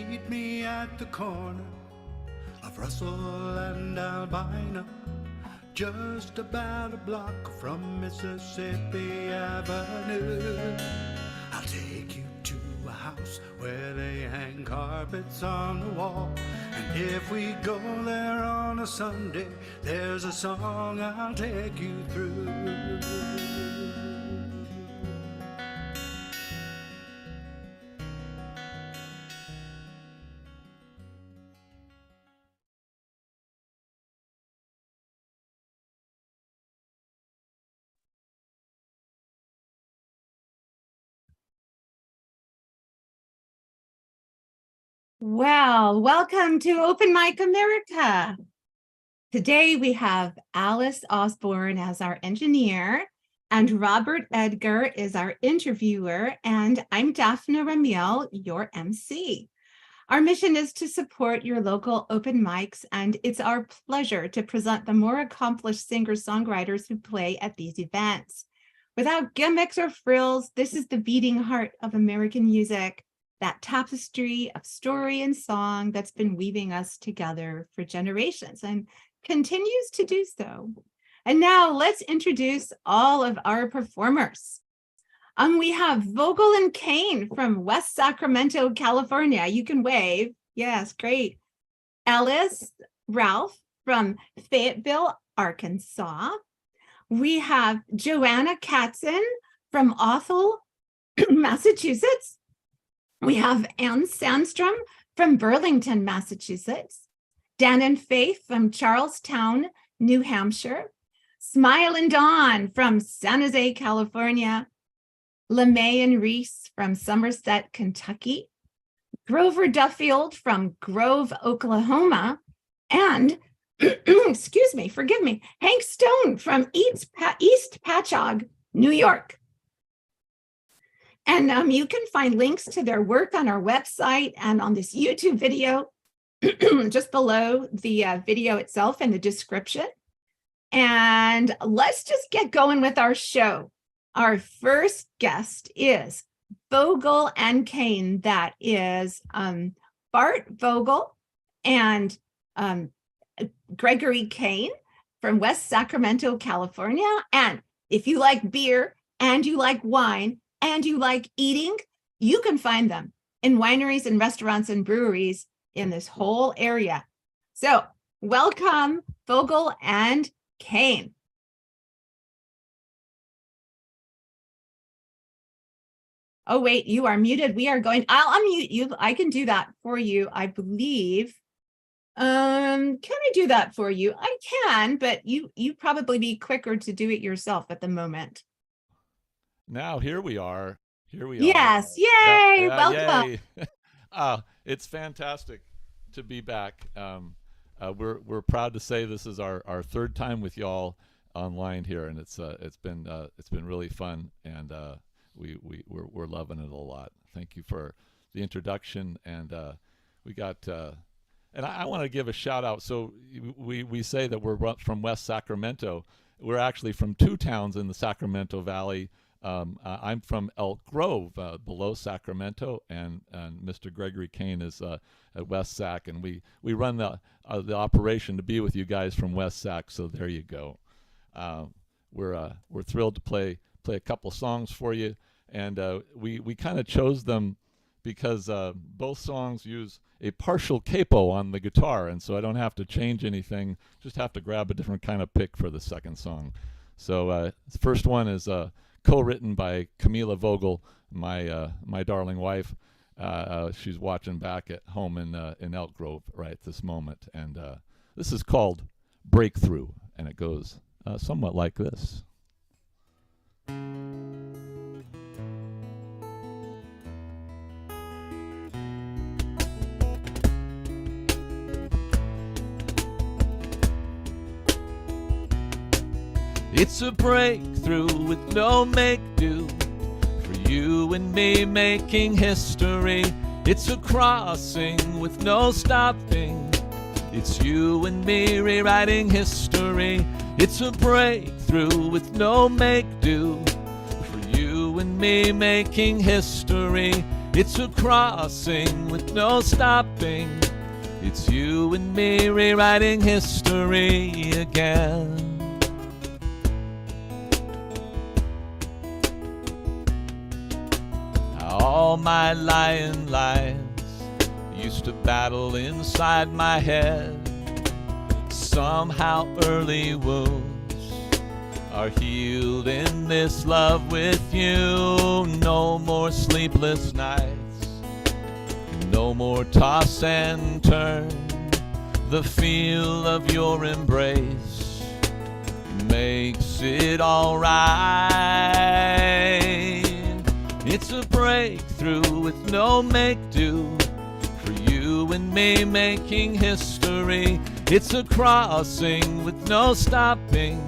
meet me at the corner of Russell and Albina, just about a block from Mississippi Avenue. I'll take you to a house where they hang carpets on the wall, and if we go there on a Sunday, there's a song I'll take you through. Well, welcome to Open Mic America. Today we have Alice Osborne as our engineer, and Robert Edgar is our interviewer, and I'm Daphne Ramiel, your MC. Our mission is to support your local open mics, and it's our pleasure to present the more accomplished singer-songwriters who play at these events. Without gimmicks or frills, this is the beating heart of American music, that tapestry of story and song that's been weaving us together for generations and continues to do so. And now let's introduce all of our performers. We have Vogel and Kane from West Sacramento, California. You can wave. Yes, great. Ellis Ralph from Fayetteville, Arkansas. We have Joanna Katzen from Othel, Massachusetts. We have Ann Sandstrom from Burlington, Massachusetts. Dan and Faith from Charlestown, New Hampshire. Smilin Don from San Jose, California. LeMay and Reese from Somerset, Kentucky. Grover Duffield from Grove, Oklahoma. And, excuse me, forgive me, Hank Stone from East Patchogue, New York. And you can find links to their work on our website and on this YouTube video just below the video itself in the description. And let's just get going with our show. Our first guest is Vogel and Kane. That is Bart Vogel and Gregory Kane from West Sacramento, California. And if you like beer and you like wine, and you like eating, you can find them in wineries and restaurants and breweries in this whole area. So welcome, Vogel and Kane. Oh, wait, you are muted. I'll unmute you. I can do that for you, I believe. Can I do that for you? I can, but you probably be quicker to do it yourself at the moment. Now here we are. Yes, yay! Welcome. Yay. It's fantastic to be back. We're proud to say this is our third time with y'all online here, and it's been really fun, and we're loving it a lot. Thank you for the introduction, and we got. And I want to give a shout out. So we say that we're from West Sacramento. We're actually from two towns in the Sacramento Valley. I'm from Elk Grove, below Sacramento, and Mr. Gregory Kane is at West Sac, and we run the operation to be with you guys from West Sac. So there you go. We're thrilled to play a couple songs for you, and we kind of chose them because both songs use a partial capo on the guitar, and so I don't have to change anything. Just have to grab a different kind of pick for the second song. So the first one is co-written by Camila Vogel, my darling wife. She's watching back at home in Elk Grove right this moment, and this is called Breakthrough, and it goes somewhat like this. It's a breakthrough with no make-do, for you and me making history. It's a crossing with no stopping. It's you and me rewriting history. It's a breakthrough with no make-do, for you and me making history. It's a crossing with no stopping. It's you and me rewriting history again. All my lying lives used to battle inside my head. Somehow early wounds are healed in this love with you. No more sleepless nights, no more toss and turn. The feel of your embrace makes it all right. It's a breakthrough with no make-do, for you and me making history. It's a crossing with no stopping.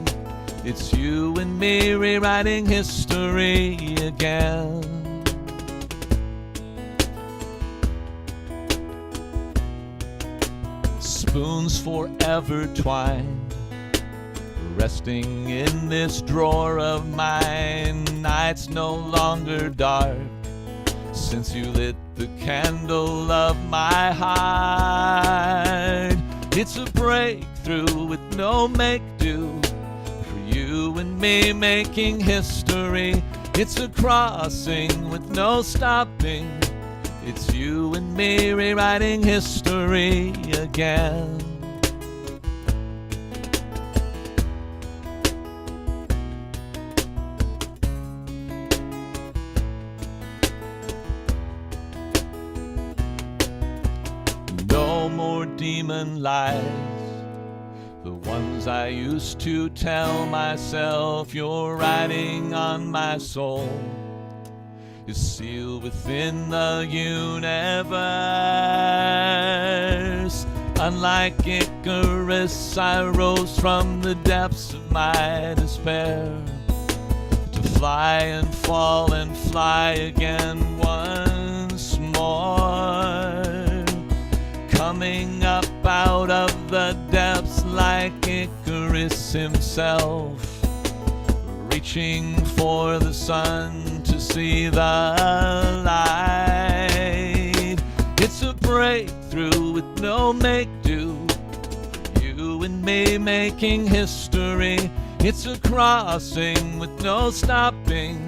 It's you and me rewriting history again. Spoons forever twined, resting in this drawer of mine. Nights no longer dark, since you lit the candle of my heart. It's a breakthrough with no make-do, for you and me making history. It's a crossing with no stopping. It's you and me rewriting history again. No more demon lies, the ones I used to tell myself. You're writing on my soul is sealed within the universe. Unlike Icarus, I rose from the depths of my despair, to fly and fall and fly again once more. Coming up out of the depths like Icarus himself, reaching for the sun to see the light. It's a breakthrough with no make-do, you and me making history. It's a crossing with no stopping.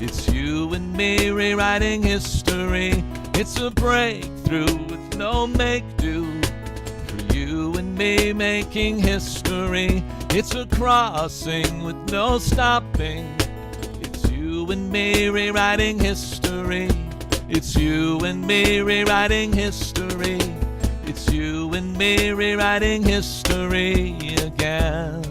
It's you and me rewriting history. It's a breakthrough with no make-do, for you and me making history. It's a crossing with no stopping. It's you and me rewriting history. It's you and me rewriting history. It's you and me rewriting history again.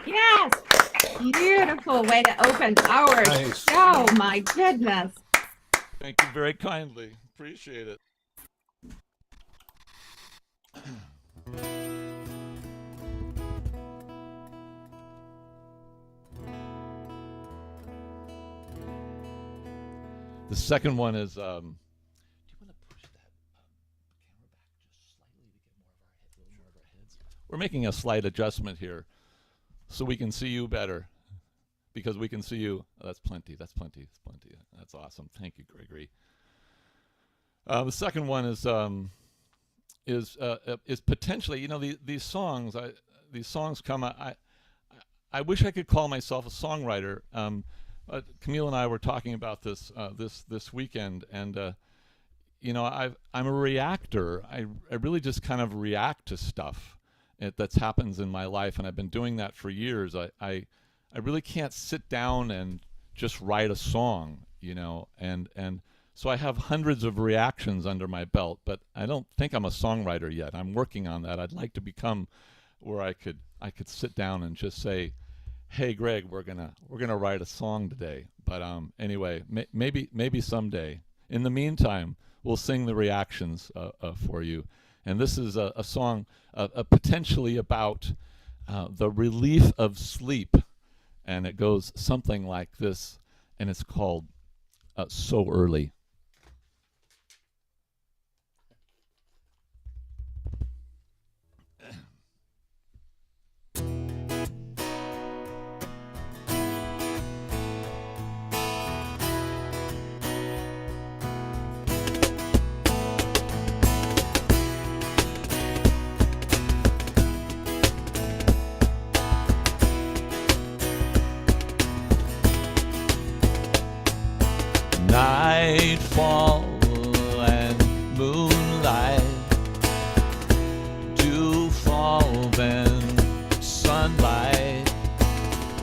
Yes. Beautiful way to open our Nice. show. My goodness. Thank you very kindly. Appreciate it. The second one is, do you want to push that camera back just slightly to get more of our heads? We're making a slight adjustment here so we can see you better, because we can see you. Oh, that's plenty. That's plenty. That's plenty. That's awesome. Thank you, Gregory. The second one is potentially, you know, these songs come. I wish I could call myself a songwriter. Camille and I were talking about this this weekend, and you know, I'm a reactor. I really just kind of react to stuff that happens in my life, and I've been doing that for years. I really can't sit down and just write a song, you know, and so I have hundreds of reactions under my belt, but I don't think I'm a songwriter yet. I'm working on that. I'd like to become where I could sit down and just say, "Hey, Greg, we're gonna write a song today." But anyway, maybe someday. In the meantime, we'll sing the reactions for you. And this is a song potentially about The Relief of Sleep. And it goes something like this, and it's called So Early. Nightfall and moonlight, dew fall then sunlight.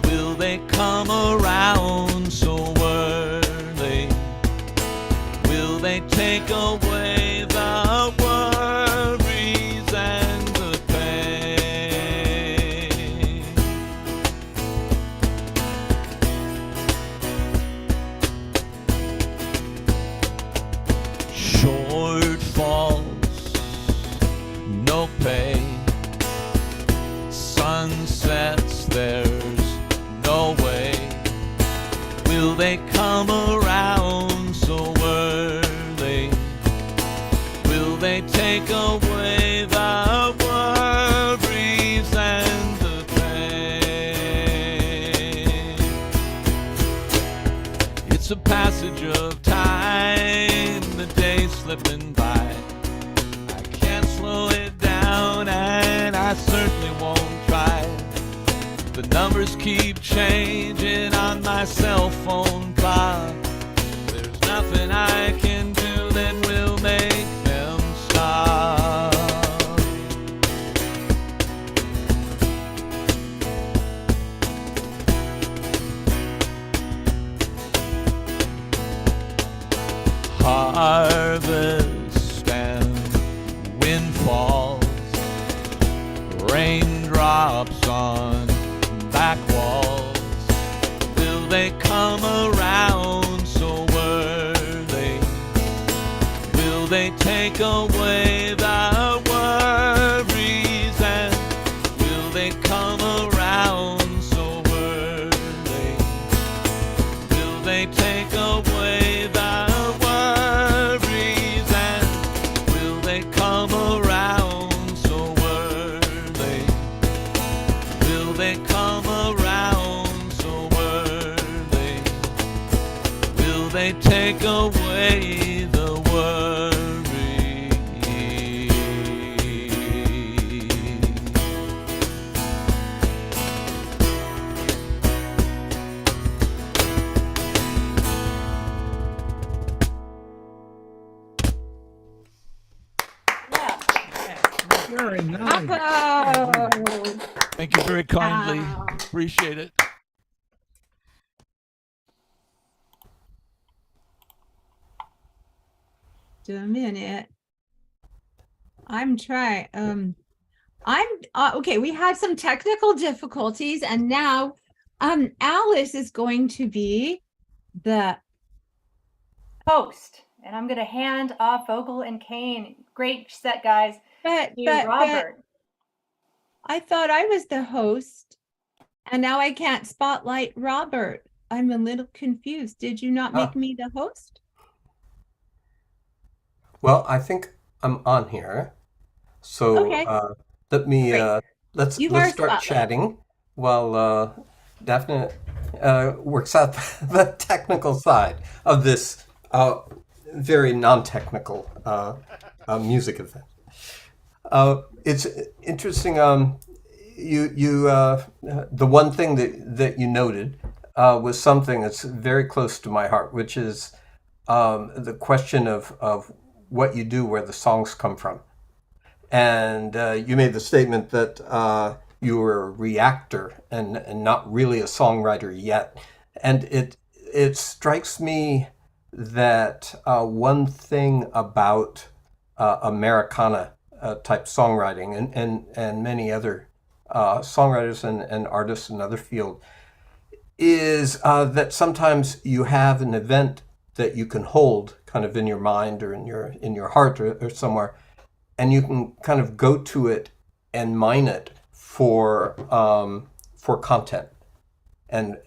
Will they come around so early? Will they take away the worries and the pain? Shortfalls, no pay. Sunsets, there's no way. Will they come around so early? Will they take away the worries and the pain? It's a passage of time, the days slipping by. I can't slow it down, and I certainly won't try. The numbers keep changing on my cell phone clock. There's nothing I can do that will make them stop. Harvest and windfalls, raindrops on back walls. Will they come around so early? Will they take away the worries, and will they come around so early? Will they take away the worries, and will they come around so early? Will they come around so early? Will they take away the worry? Very nice. Bravo! Thank you very kindly. Wow. Appreciate it. Just a minute. I'm trying. Okay. We had some technical difficulties, and now, Alice is going to be the host, and I'm going to hand off vocal and cane. Great set, guys. but To Robert. I thought I was the host, and now I can't spotlight Robert. I'm a little confused. Did you not make me the host? Well, I think I'm on here. So Okay. let me Great. let's You are start spotlight. chatting while Daphne works out the technical side of this very non-technical music event. It's interesting. The one thing that you noted was something that's very close to my heart, which is the question of what you do, where the songs come from. And you made the statement that you were a reactor and not really a songwriter yet. And it strikes me that one thing about Americana type songwriting and many other songwriters and artists in other fields is that sometimes you have an event that you can hold kind of in your mind or in your heart or somewhere, and you can kind of go to it and mine it for content, and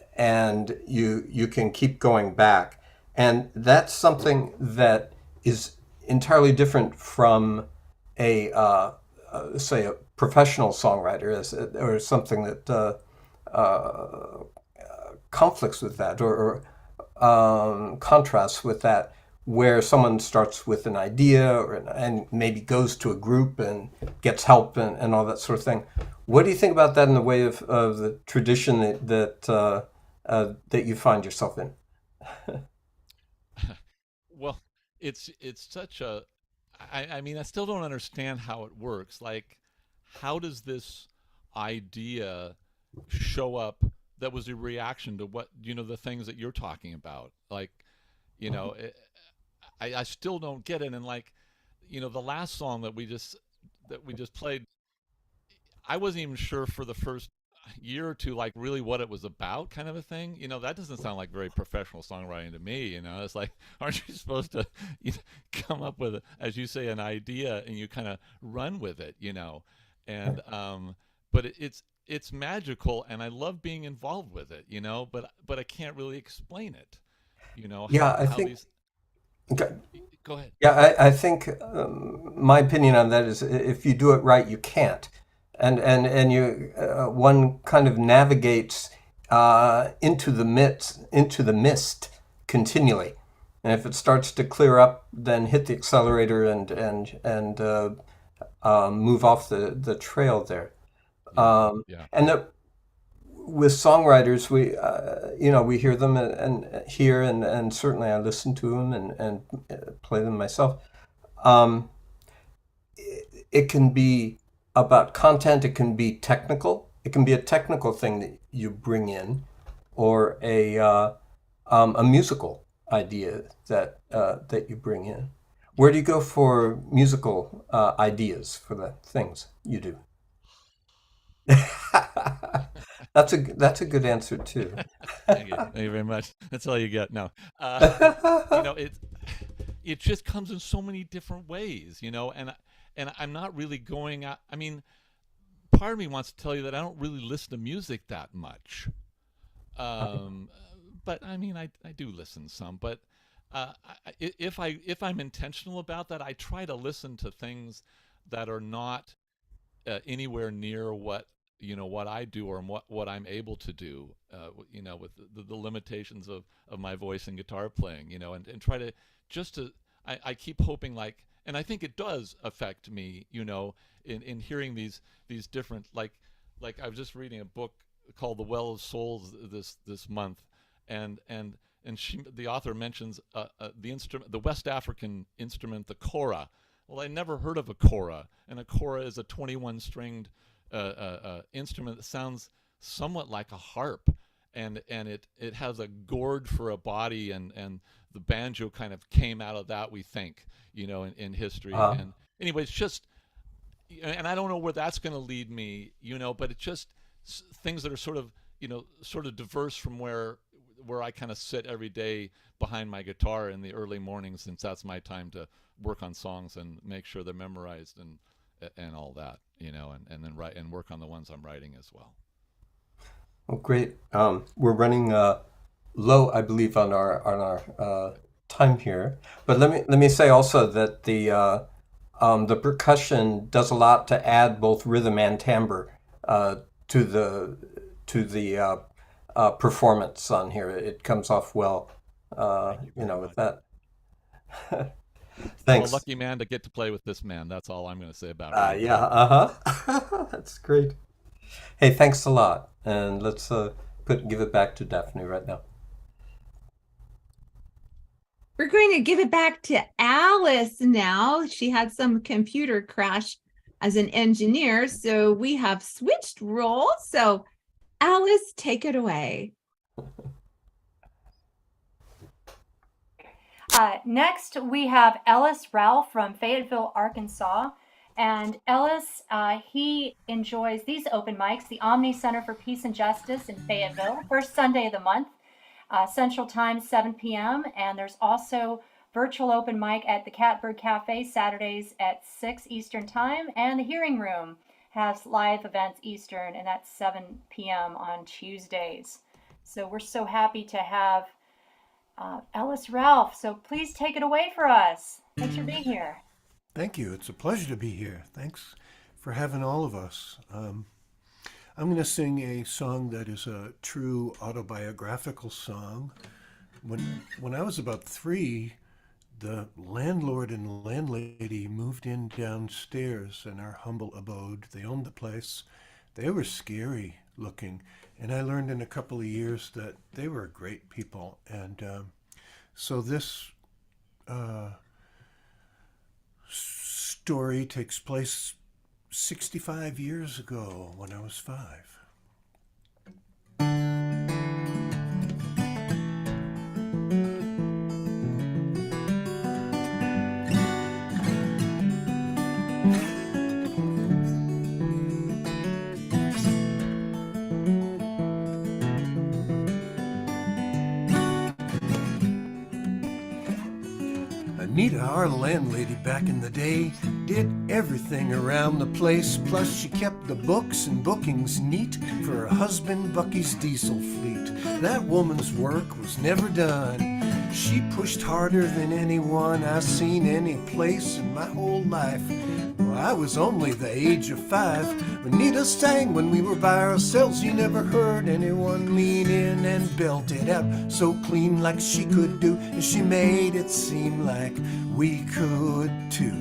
you can keep going back, and that's something that is entirely different from a say a professional songwriter, or something that conflicts with that, or contrasts with that, where someone starts with an idea, and maybe goes to a group and gets help, and all that sort of thing. What do you think about that in the way of the tradition that you find yourself in? Well, it's such a I mean, I still don't understand how it works. Like, how does this idea show up that was a reaction to what, the things that you're talking about? Like, you know, it, I still don't get it. And like, the last song that we just played, I wasn't even sure for the first year or two, like really what it was about, kind of a thing. That doesn't sound like very professional songwriting to me. It's like, aren't you supposed to come up with, as you say, an idea and you kind of run with it, And but it's magical, and I love being involved with it, but I can't really explain it. Yeah, How I how think. these. Okay. Go ahead. Yeah, I think my opinion on that is, if you do it right, you can't, and you one kind of navigates into the mist continually, and if it starts to clear up, then hit the accelerator and move off the trail there. Yeah, yeah. And with songwriters, we hear them, and hear, and certainly I listen to them, and play them myself. Um, it can be about content. It can be technical. It can be a technical thing that you bring in, or a musical idea that you bring in. Where do you go for musical ideas for the things you do? That's a good answer too. Thank you. Thank you very much. That's all you get. No, it it just comes in so many different ways, and I'm not really going out. I mean, part of me wants to tell you that I don't really listen to music that much. Um, but I mean, I do listen some. But if I'm intentional about that, I try to listen to things that are not anywhere near what I do, or what I'm able to do, with the limitations of my voice and guitar playing, and try to just to I keep hoping, like, and I think it does affect me, in hearing these different, like I was just reading a book called The Well of Souls this month, and the author mentions the West African instrument, the kora. Well, I never heard of a kora, and a kora is a 21 stringed instrument that sounds somewhat like a harp, and it has a gourd for a body, and the banjo kind of came out of that, we think, in history. uh, And anyway, it's just, and I don't know where that's going to lead me, but it's just things that are sort of diverse from where I kind of sit every day behind my guitar in the early mornings, since that's my time to work on songs and make sure they're memorized, and all that, and then write and work on the ones I'm writing as well. well, great. We're running low, I believe, on our time here. But let me say also that the percussion does a lot to add both rhythm and timbre uh, to the performance on here. It comes off well, Thank you very with much. that. I'm a Thanks. lucky man to get to play with this man. That's all I'm going to say about it right Yeah. now. That's great. Hey, thanks a lot. And let's give it back to Daphne right now. We're going to give it back to Alice now. She had some computer crash as an engineer, so we have switched roles. So Alice, take it away. Next, we have Ellis Ralph from Fayetteville, Arkansas. And Ellis, he enjoys these open mics, the Omni Center for Peace and Justice in Fayetteville, first Sunday of the month, Central Time, 7 p.m. And there's also virtual open mic at the Catbird Cafe, Saturdays at 6 Eastern Time. And the Hearing Room has live events Eastern, and that's 7 p.m. on Tuesdays. So we're so happy to have Ellis Ralph. So please take it away for us. Thanks for being here. Thank you. It's a pleasure to be here. Thanks for having all of us. I'm going to sing a song that is a true autobiographical song. When I was about 3, the landlord and landlady moved in downstairs in our humble abode. They owned the place. They were scary looking, and I learned in a couple of years that they were great people. And so this story takes place 65 years ago when I was 5. Anita, our landlady back in the day, did everything around the place. Plus she kept the books and bookings neat for her husband Bucky's diesel fleet. That woman's work was never done. She pushed harder than anyone I've seen any place in my whole life. Well, I was only the age of 5. Anita sang when we were by ourselves. You never heard anyone lean in and belt it out so clean like she could do. And she made it seem like we could too.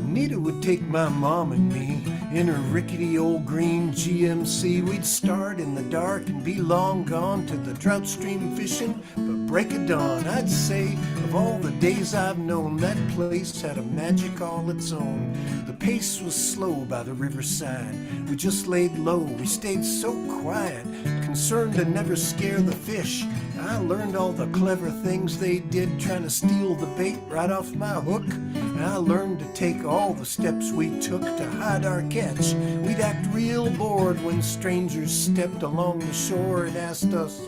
Anita would take my mom and me in her rickety old green GMC. We'd start in the dark and be long gone to the trout stream fishing. But break of dawn, I'd say, of all the days I've known, that place had a magic all its own. The pace was slow by the riverside. We just laid low, we stayed so quiet, concerned to never scare the fish. I learned all the clever things they did, trying to steal the bait right off my hook. And I learned to take all the steps we took to hide our catch. We'd act real bored when strangers stepped along the shore and asked us,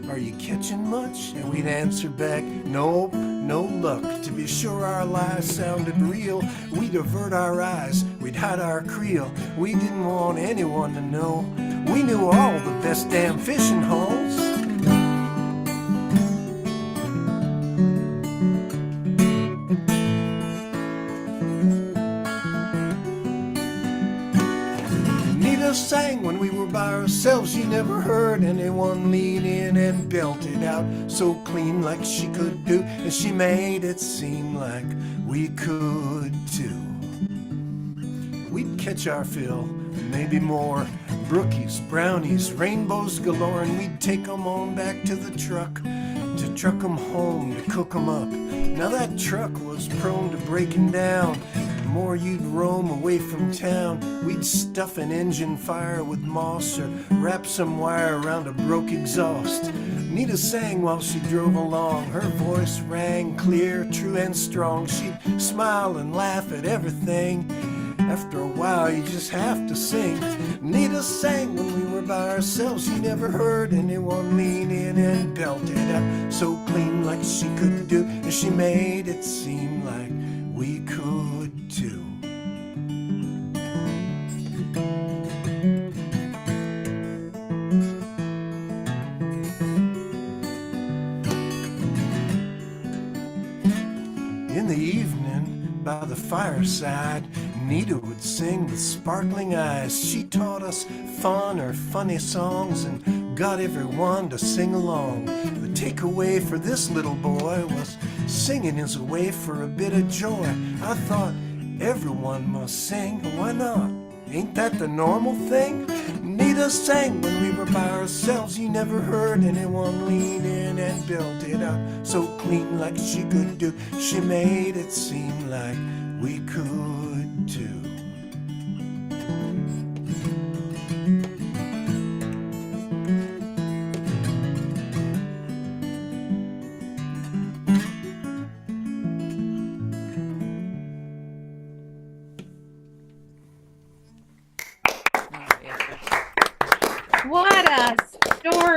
"Are you catching much?" And we'd answer back, "Nope, no luck." To be sure our lies sounded real, we'd avert our eyes, we'd hide our creel. We didn't want anyone to know. We knew all the best damn fishing holes. Sang when we were by ourselves. You never heard anyone lean in and belt it out so clean like she could do. And she made it seem like we could too. We'd catch our fill, maybe more. Brookies, brownies, rainbows galore. And we'd take 'em on back to the truck to truck 'em home, to cook 'em up. Now that truck was prone to breaking down. The more you'd roam away from town, we'd stuff an engine fire with moss or wrap some wire around a broke exhaust. Nita sang while she drove along. Her voice rang clear, true and strong. She'd smile and laugh at everything. After a while you just have to sing. Nita sang when we were by ourselves. You never heard anyone lean in and belt it out so clean like she could do. And she made it seem like we could too. In the evening, by the fireside, Nita would sing with sparkling eyes. She taught us fun or funny songs and got everyone to sing along. The takeaway for this little boy was singing is a way for a bit of joy. I thought everyone must sing, why not? Ain't that the normal thing? Nita sang when we were by ourselves. You never heard anyone lean in and belt it out so clean like she could do. She made it seem like we could too. What a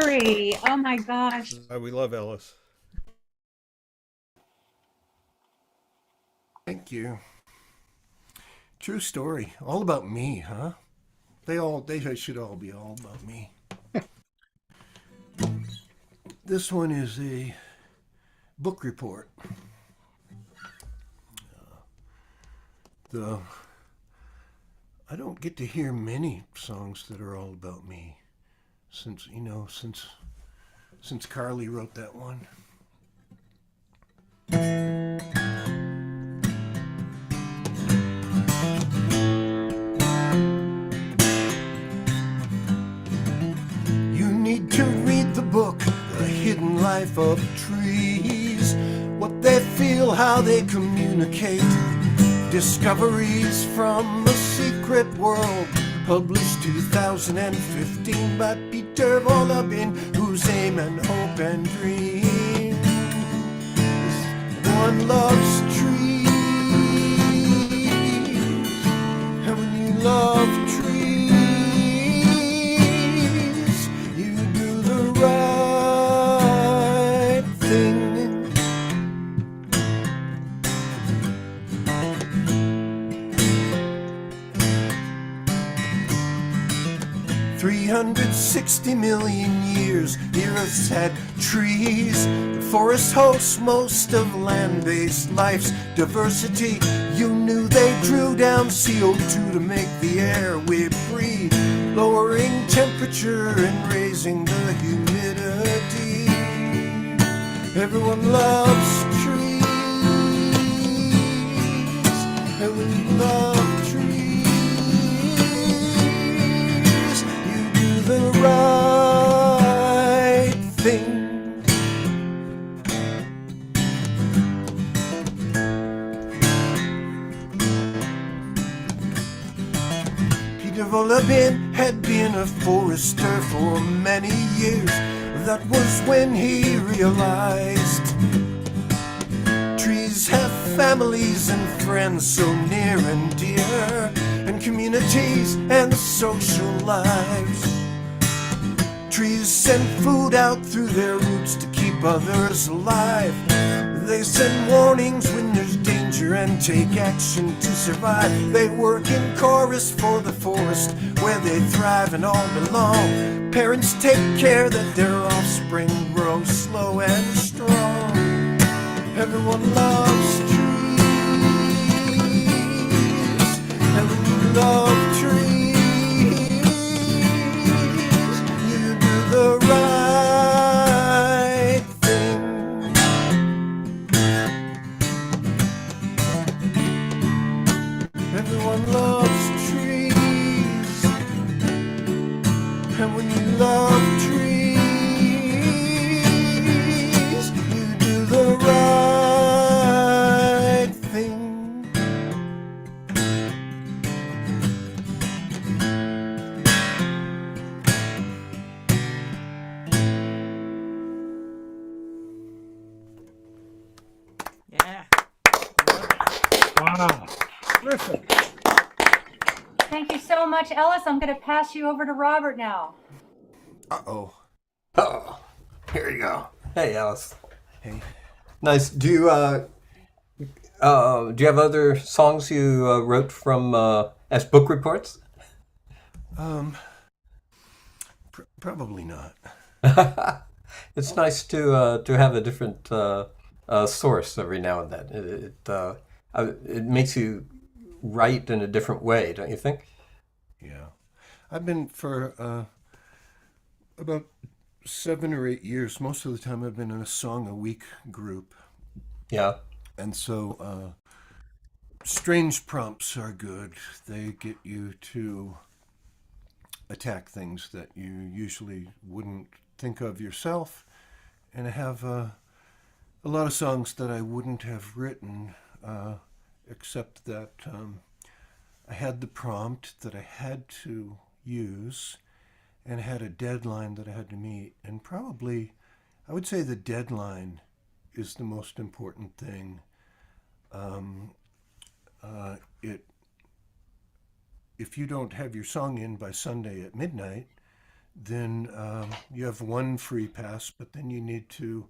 story. Oh my gosh. We love Ellis. Thank you. True story. All about me, huh? They should all be all about me. This one is a book report. I don't get to hear many songs that are all about me since Carly wrote that one. You need to read the book, The Hidden Life of Trees. What they feel, how they communicate. Discoveries from the secret world. Published 2015 by Peter Volabin, whose aim and hope and dream is one loves trees. And when you love trees, you do the right thing. 360 million years, the Earth's had trees. The forest hosts most of land-based life's diversity. You knew they drew down CO2 to make the air we breathe, lowering temperature and raising the humidity. Everyone loves trees, and when you love trees, the right thing. Peter Volabin had been a forester for many years. That was when he realized trees have families and friends so near and dear, and communities and social lives. Trees send food out through their roots to keep others alive. They send warnings when there's danger and take action to survive. They work in chorus for the forest where they thrive and all belong. Parents take care that their offspring grow slow and strong. Everyone loves trees, and when you love trees, the right thing. Everyone loves trees, and when you love trees, you do the right thing. Wow. Listen. Thank you so much, Ellis. I'm going to pass you over to Robert now. Uh-oh. Oh, here you go. Hey, Alice. Hey. Nice. Do you have other songs you wrote from as book reports? Probably not. It's nice to have a different source every now and then. It makes you write in a different way, don't you think? Yeah. I've been for about 7 or 8 years. Most of the time I've been in a song a week group. Yeah. And so strange prompts are good. They get you to attack things that you usually wouldn't think of yourself. And I have a lot of songs that I wouldn't have written, except that I had the prompt that I had to use and had a deadline that I had to meet. And probably, I would say the deadline is the most important thing. If you don't have your song in by Sunday at midnight, then you have one free pass, but then you need to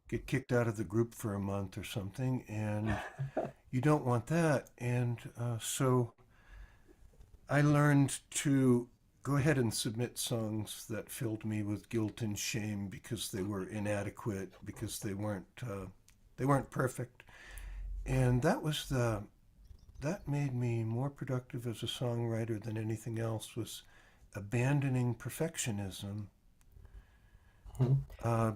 get kicked out of the group for a month or something, and you don't want that. And so I learned to go ahead and submit songs that filled me with guilt and shame because they were inadequate, because they weren't perfect, and that made me more productive as a songwriter than anything else, was abandoning perfectionism,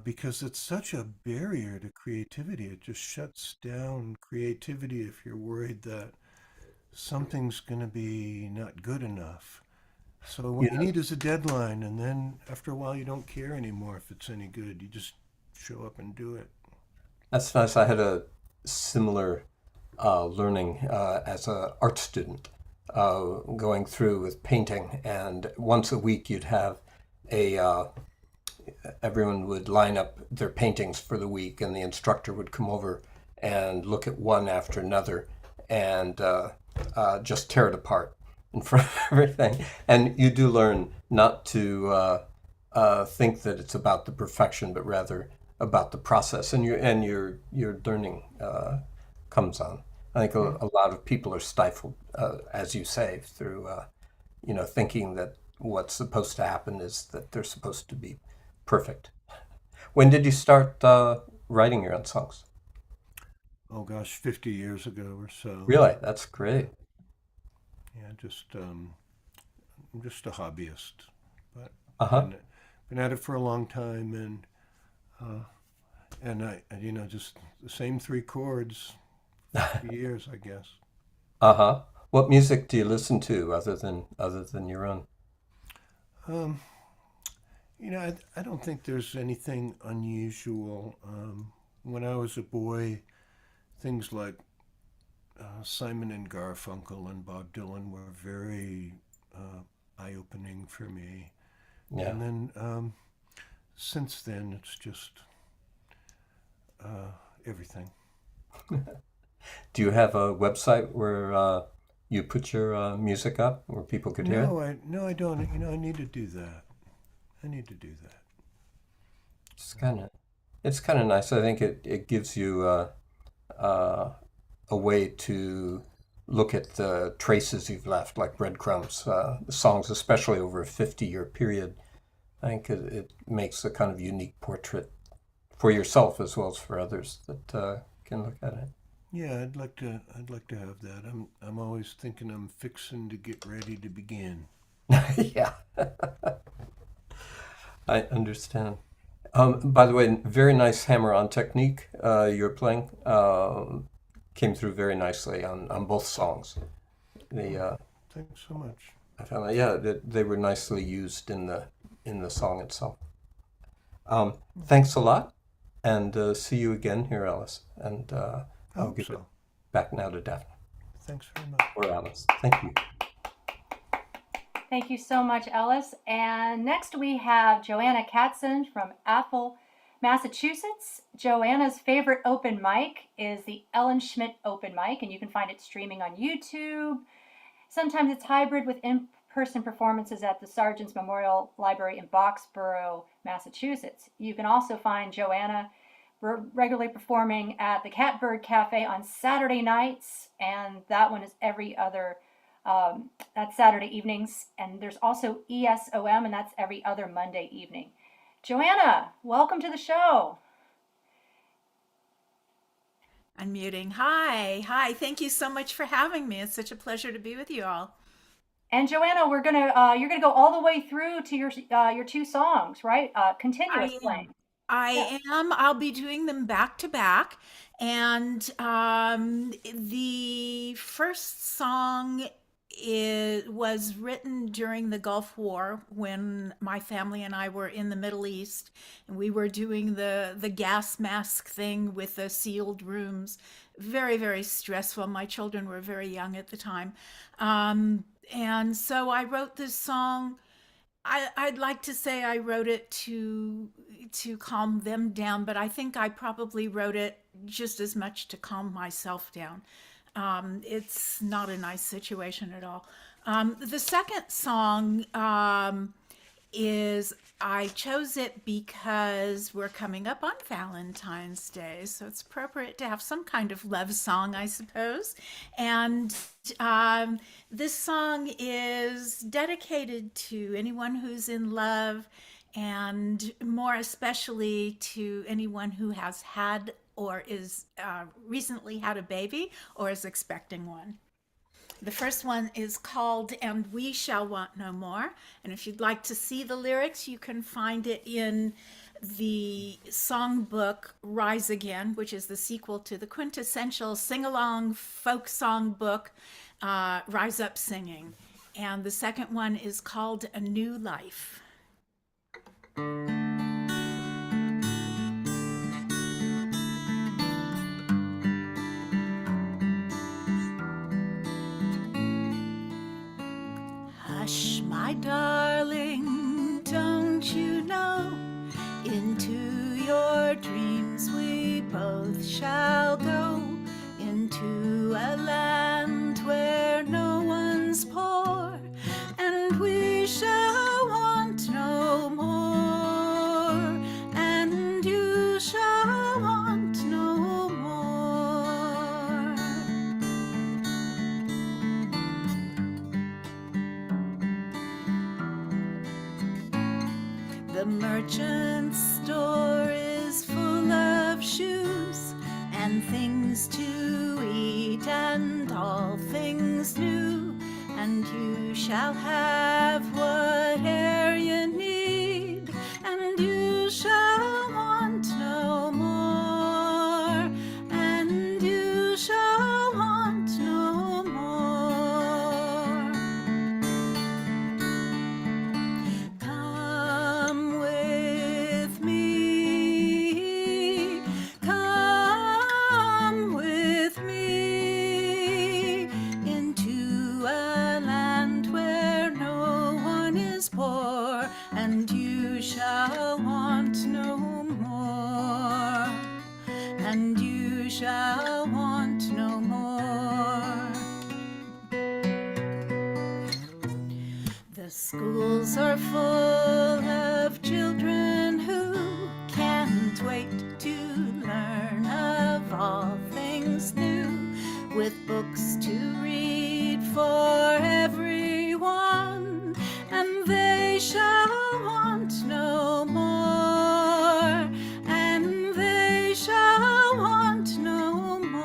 because it's such a barrier to creativity. It just shuts down creativity if you're worried that something's going to be not good enough. So what you Yeah, need is a deadline, and then after a while, you don't care anymore if it's any good. You just show up and do it. that's nice. I had a similar learning as an art student, going through with painting, and once a week you'd have a everyone would line up their paintings for the week, and the instructor would come over and look at one after another and just tear it apart in front of everything. And you do learn not to think that it's about the perfection, but rather about the process, and your learning comes on. I think a lot of people are stifled, as you say, through thinking that what's supposed to happen is that they're supposed to be perfect. When did you start writing your own songs? Oh gosh, 50 years ago or so. Really, that's great. Yeah, I'm just a hobbyist, but Uh huh. been at it for a long time, uh, just the same three chords, 50 years, I guess. Uh huh. What music do you listen to other than your own? Um, I don't think there's anything unusual. When I was a boy, things like Simon and Garfunkel and Bob Dylan were very eye-opening for me. Yeah. And then since then, it's just everything. Do you have a website where you put your music up where people could hear it? No, I don't. I need to do that. I need to do that. It's kind of it's kind of nice. I think it gives you uh, a way to look at the traces you've left, like breadcrumbs. The songs, especially over a 50-year period, I think it makes a kind of unique portrait for yourself as well as for others that can look at Yeah, I'd like to have that. I'm always thinking I'm fixing to get ready to begin. it. Yeah, I understand. By the way, very nice hammer-on technique you're playing. Came through very nicely on both songs. The Oh, thanks so much. I found that, yeah, they were nicely used in the song itself. Thanks a lot, and see you again here, Alice. And I I'll hope give it so. back now to Daphne Thanks very much. or Alice. Thank you. Thank you so much, Ellis. And next we have Joanna Katzen from Athol, Massachusetts. Joanna's favorite open mic is the Ellen Schmidt Open Mic, and you can find it streaming on YouTube. Sometimes it's hybrid with in-person performances at the Sargent's Memorial Library in Boxborough, Massachusetts. You can also find Joanna regularly performing at the Catbird Cafe on Saturday nights, and that one is that's Saturday evenings. And there's also ESOM, and that's every other Monday evening. Joanna, welcome to the show. Unmuting. Hi. Hi. Thank you so much for having me. It's such a pleasure to be with you all. And Joanna, you're gonna go all the way through to your two songs, right? Continuous I playing. am. Yeah. I am. I'll be doing them back to back. And the first song was written during the Gulf War when my family and I were in the Middle East, and we were doing the gas mask thing with the sealed rooms. Very, very stressful. My children were very young at the time. And so I wrote this song. I'd like to say I wrote it to calm them down, but I think I probably wrote it just as much to calm myself down. It's not a nice situation at all. The second song is I chose it because we're coming up on Valentine's Day, so it's appropriate to have some kind of love song, I suppose. And this song is dedicated to anyone who's in love, and more especially to anyone who has had or is recently had a baby or is expecting one. The first one is called And We Shall Want No More. And if you'd like to see the lyrics, you can find it in the songbook Rise Again, which is the sequel to the quintessential sing-along folk song book, Rise Up Singing. And the second one is called A New Life. Hush, my darling, don't you know? Into your dreams we both shall go, into a land where no one's poor, and we shall want no more, and you shall want no more. The merchant's store is full of shoes and things to eat and all things new, and you shall have whate'er you need, and you shall want no more, and you shall want no more. Come with me, come with me into a land where no one is poor, and you shall want no more, and you shall want no more. The schools are full of children who can't wait to learn of all things new, with books to read for everyone, and they shall want no more, and they shall want no more.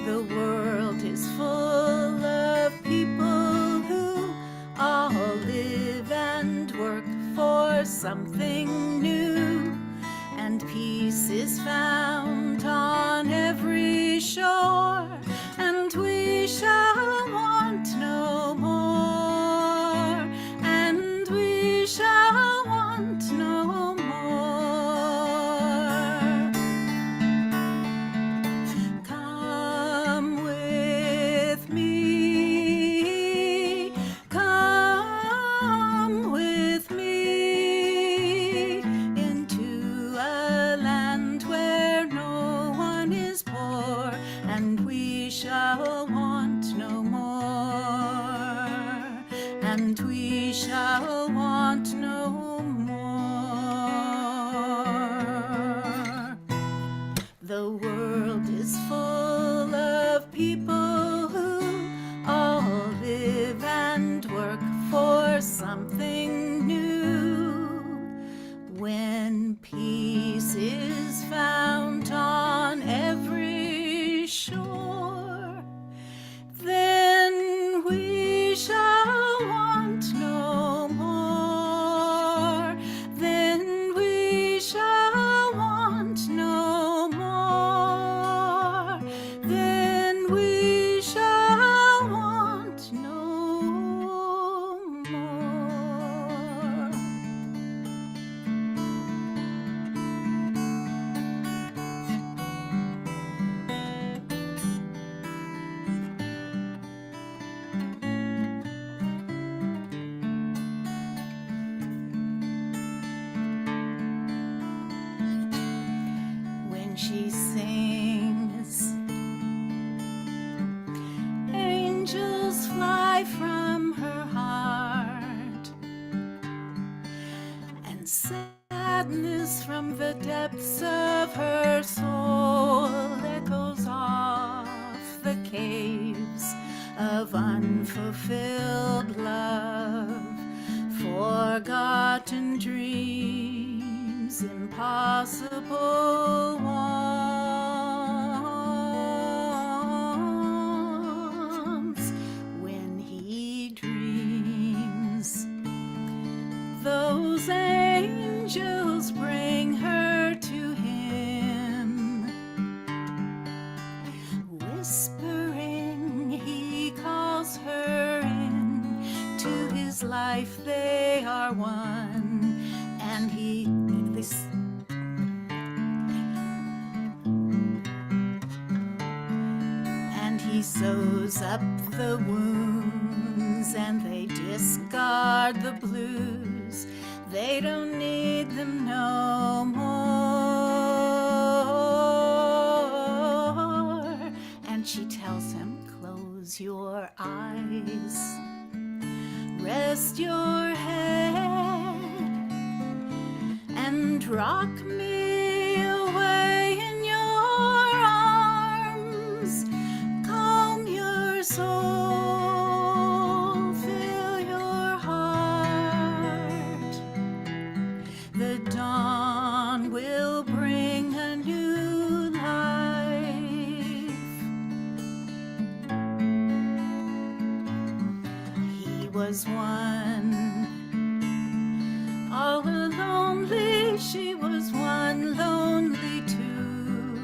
The world is full of people who all live and work for something new, and peace is found on every shore, and we shall want no more, and we shall want no more. Come with me, come with me into a land where no one is poor, and we shall want no more, and we shall want no more. The world is full of people who all live and work for something new. When peace is found on every shore, then we shall want no more, then we shall want no more, then we shall want no more. When she sings cry from her heart, and sadness from the depths of her soul echoes off the caves of unfulfilled love, forgotten dreams, impossible wants. When he dreams, those angels bring her to him, whispering he calls her in to his life. They are one, and he sews up the wounds, and they discard the blues. They don't need them no more. And she tells him, close your eyes, rest your head, and rock me away in your arms. Calm your soul, fill your heart. The dawn will bring a new life. He was one, all lonely. She was one, lonely too.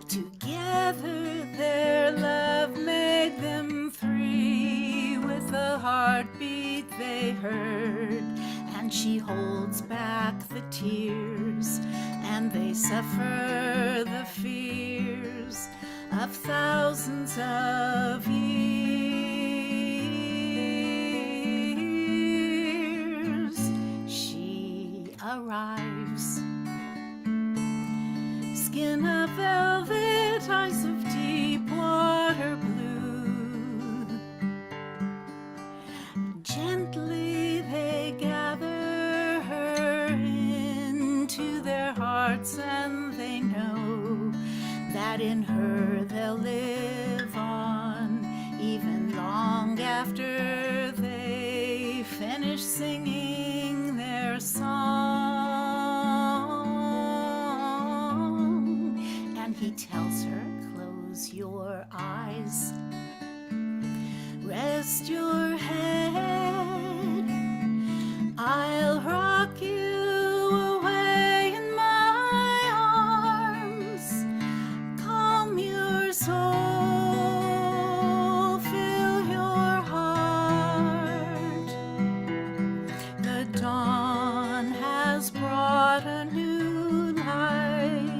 Together their love made them three. With a heartbeat they heard, and she holds back the tears, and they suffer the fears of thousands of years. She arrives, skin of velvet, eyes of deep water blue. Gently they gather her into their hearts, and they know that in her they'll live on, even long after they finish singing their song. And he tells her, close your eyes, rest your head, I'll rock you away in my arms. Calm your soul, fill your heart. The dawn has brought a new life.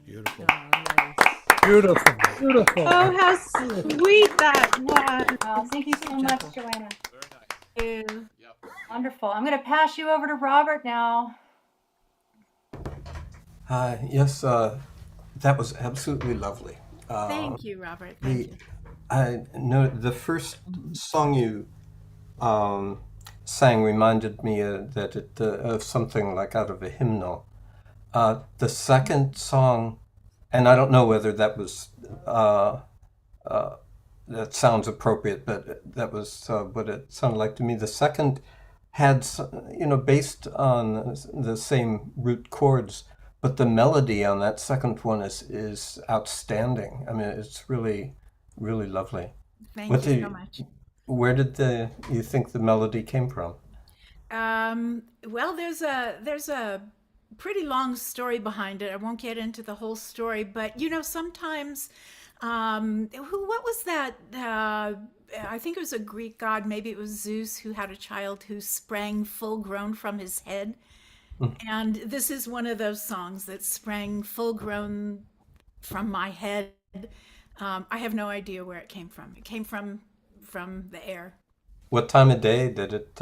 Beautiful. Beautiful. Beautiful. Oh, how sweet that was. Oh, thank you so much, Joanna. Very nice. Wonderful. I'm going to pass you over to Robert now. Yes, that was absolutely lovely. Thank you, Robert. Thank you. I know the first song you sang reminded me of something like out of a hymnal. The second song, and I don't know whether that was that sounds appropriate, but that was what it sounded like to me. The second had, based on the same root chords, but the melody on that second one is outstanding. I mean, it's really, really lovely. Thank What you do so you- much. Where did you think the melody came from? Well, there's a pretty long story behind it. I won't get into the whole story, but sometimes, what was that? I think it was a Greek god. Maybe it was Zeus, who had a child who sprang full grown from his head. And this is one of those songs that sprang full grown from my head. I have no idea where it came from. It came from the air. What time of day did it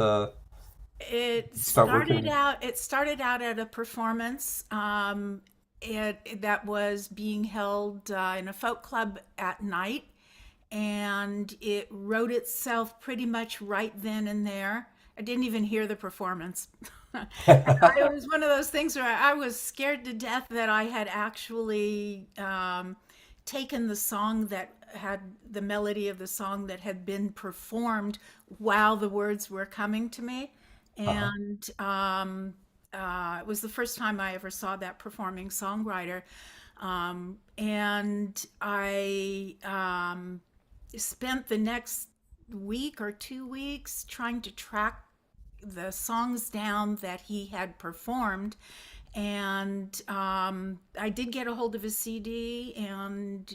It start started working? out. It started out at a performance. That was being held in a folk club at night, and it wrote itself pretty much right then and there. I didn't even hear the performance. It was one of those things where I was scared to death that I had actually taken the song that had the melody of the song that had been performed while the words were coming to me. Uh-huh. And it was the first time I ever saw that performing songwriter. And I spent the next week or 2 weeks trying to track the songs down that he had performed. And I did get a hold of his CD, and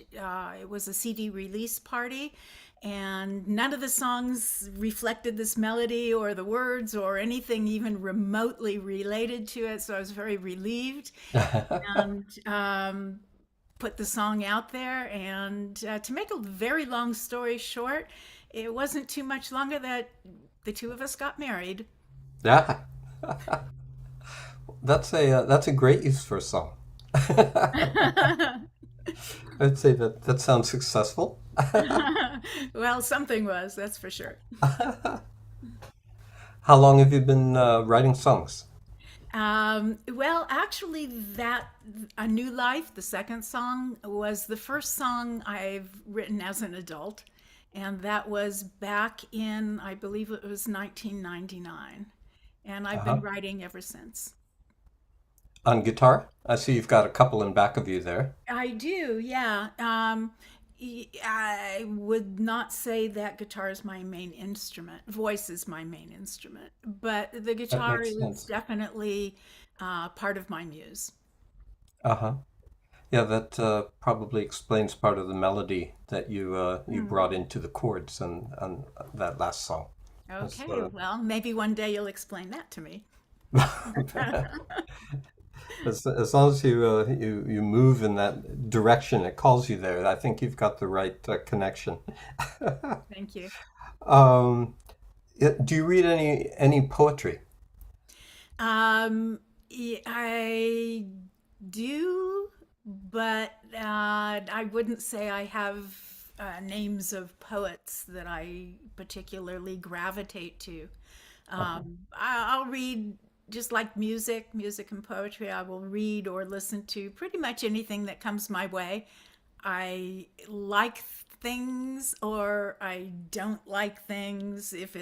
it was a CD release party. And none of the songs reflected this melody or the words or anything even remotely related to it. So I was very relieved and put the song out there. And to make a very long story short, it wasn't too much longer that the two of us got married. Yeah, that's a great use for a song. I'd say that sounds successful. Well, something was, that's for sure. How long have you been writing songs? Well, actually, that A New Life, the second song, was the first song I've written as an adult. And that was back in, I believe it was 1999. And I've been Uh-huh. writing ever since. On guitar? I see you've got a couple in back of you there. I do, yeah. I would not say that guitar is my main instrument. Voice is my main instrument, but the That guitar makes is sense. definitely part of my muse. Uh-huh. Yeah, that probably explains part of the melody that you Hmm. brought into the chords and that last song. That's, Okay, well, maybe one day you'll explain that to me. as long as you move in that direction, it calls you there. I think you've got the right connection. Thank you. Um, do you read any poetry? I do, but I wouldn't say I have names of poets that I particularly gravitate to. Uh-huh. I'll read just like music and poetry. I will read or listen to pretty much anything that comes my way. I like things or I don't like things. If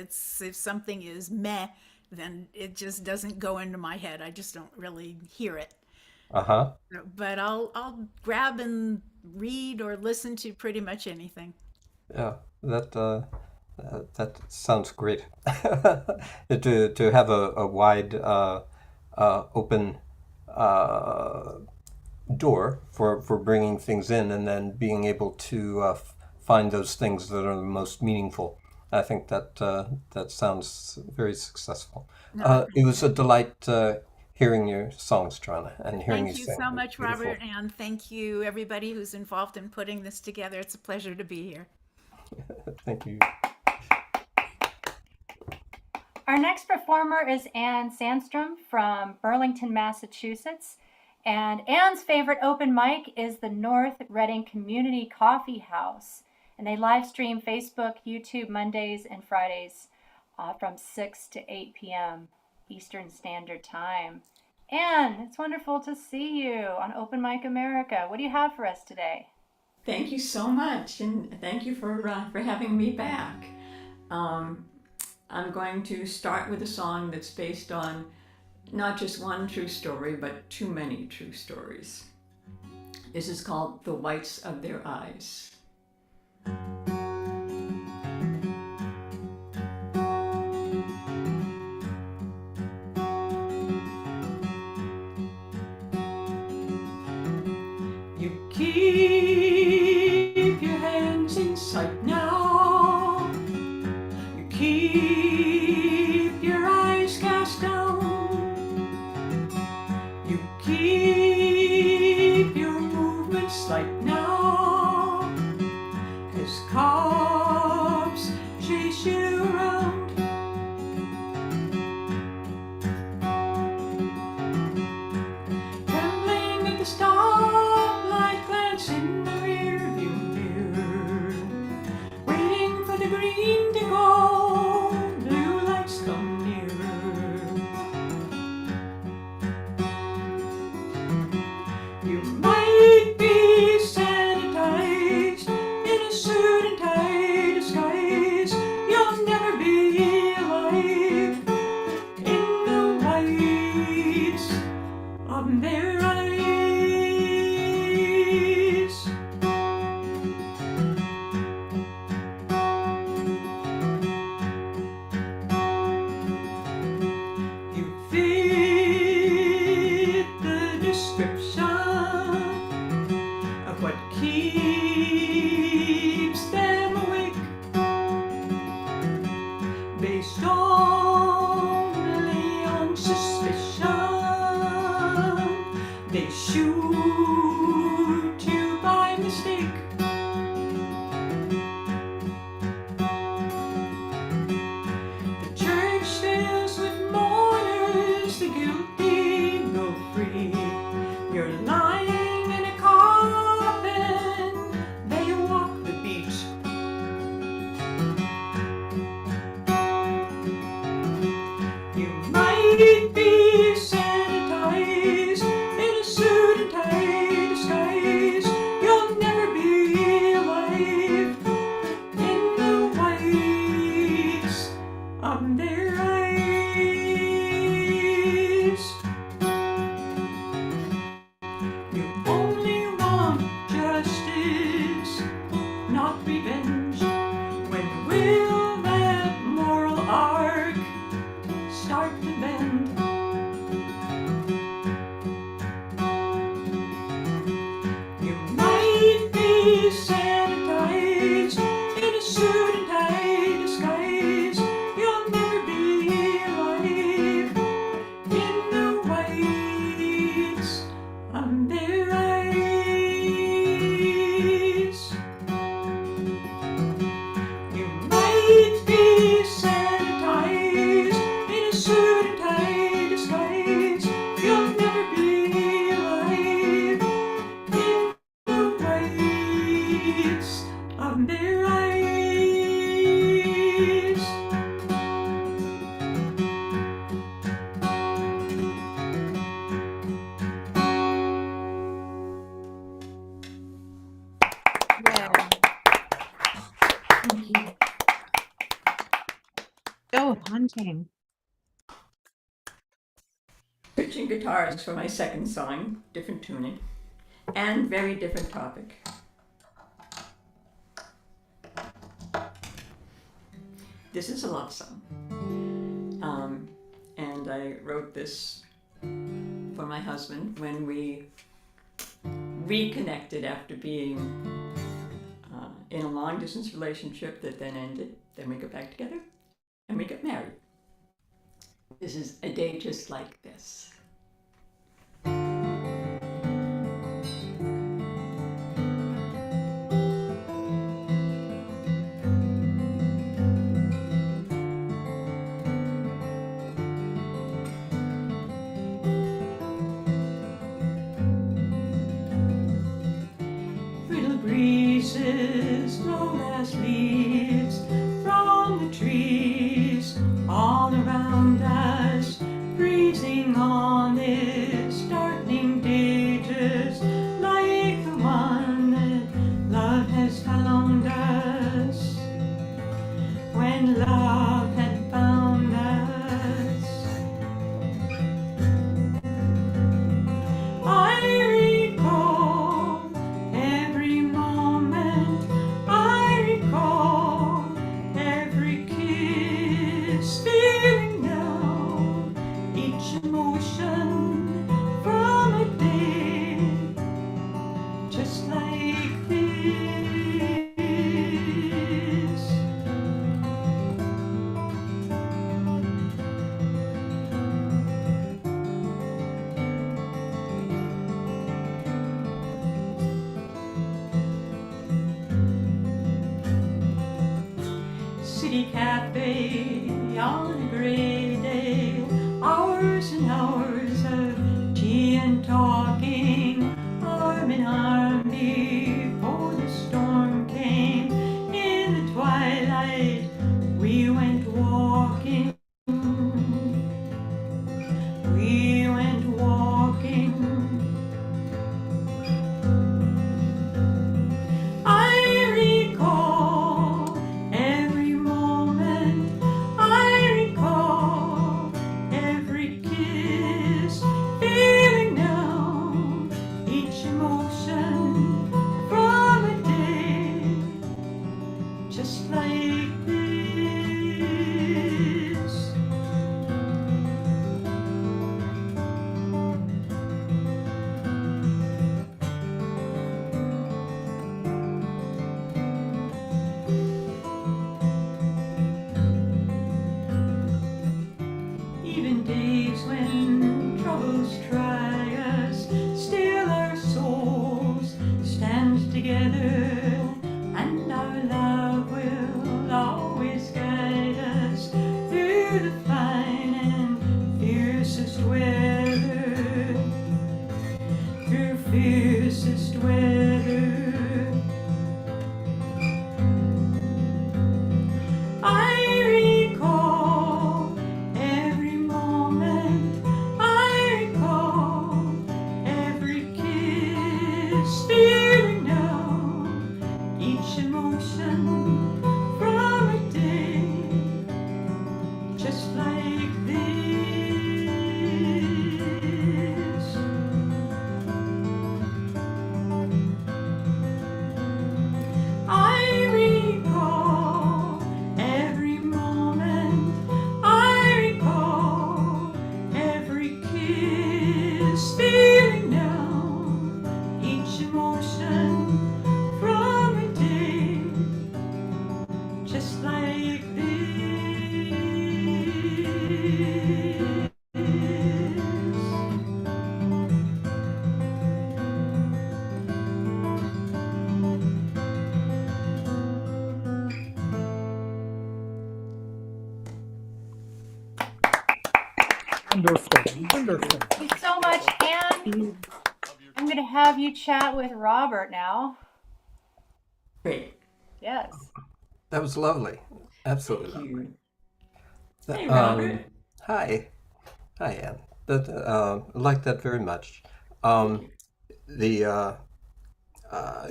something is meh, then it just doesn't go into my head. I just don't really hear it. Uh-huh. But I'll grab and read or listen to pretty much anything. Yeah, that sounds great. To have a wide open uh, door for bringing things in and then being able to find those things that are the most meaningful. I think that sounds very successful. No, It thank was you. a delight hearing your songs, Joanna, and hearing you Thank you sing. so It was much, Robert, beautiful. and thank you everybody who's involved in putting this together. It's a pleasure to be here. Thank you. Our next performer is Ann Sandstrom from Burlington, Massachusetts. And Ann's favorite open mic is the North Reading Community Coffee House. And they live stream Facebook, YouTube Mondays and Fridays from 6 to 8 p.m. Eastern Standard Time. Ann, it's wonderful to see you on Open Mic America. What do you have for us today? Thank you so much, and thank you for having me back. Um, I'm going to start with a song that's based on not just one true story, but too many true stories. This is called The Whites of Their Eyes. You keep your hands in sight now. You keep your eyes cast down. and tight disguise, you'll never be alive in the whites of their eyes. You fit the description of what keeps them awake, based only on suspicion. They shoot you by mistake. The church fills with mourners, the guilty go free. You're lying in a coffin, they walk the beat. You might be sanitized in a suit and tie disguise, you'll never be alive in the whites of their eyes. You only want justice, not revenge. When will that moral arc start to bend? You might be sanitized in a suit and tie disguise, you'll never be alive in the whites of their eyes. You might be sanitized in a suit and tie disguise, you'll never be alive in the whites of their eyes. Thank you. So haunting. Switching guitars for my second song, different tuning, and very different topic. This is a love song. And I wrote this for my husband when we reconnected after being in a long distance relationship that then ended. Then we got back together and we got married. This is A Day Just Like This. Little breezes blow last leaves from the trees all around us, breezing on this darkening day, just like the one that love has found us. When love had found us, I recall every moment, I recall every kiss, feeling down each emotion from a day just like this. City cafe on a gray day, hours and hours of tea and talking, arm in arm before the storm came. In the twilight we went walking, we went walking. I recall emotion from a day just like this. I recall every moment, I recall every kiss, feeling down each emotion from a day just like this. Wonderful. Wonderful. Thank you so much, Anne. I'm going to have you chat with Robert now. Great. Yes. That was lovely. Absolutely Thank lovely. you. That- Hey, Robert. Hi. Hi, Anne. I like that very much. The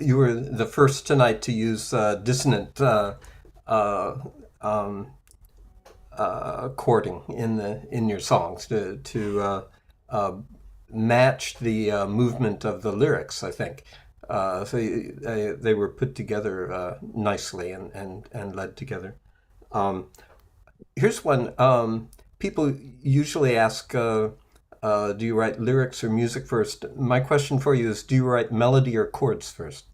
you were the first tonight to use dissonant uh, um, chording in your songs to match the movement of the lyrics, I think. They were put together nicely and led together. Here's one. People usually ask, do you write lyrics or music first? My question for you is, do you write melody or chords first?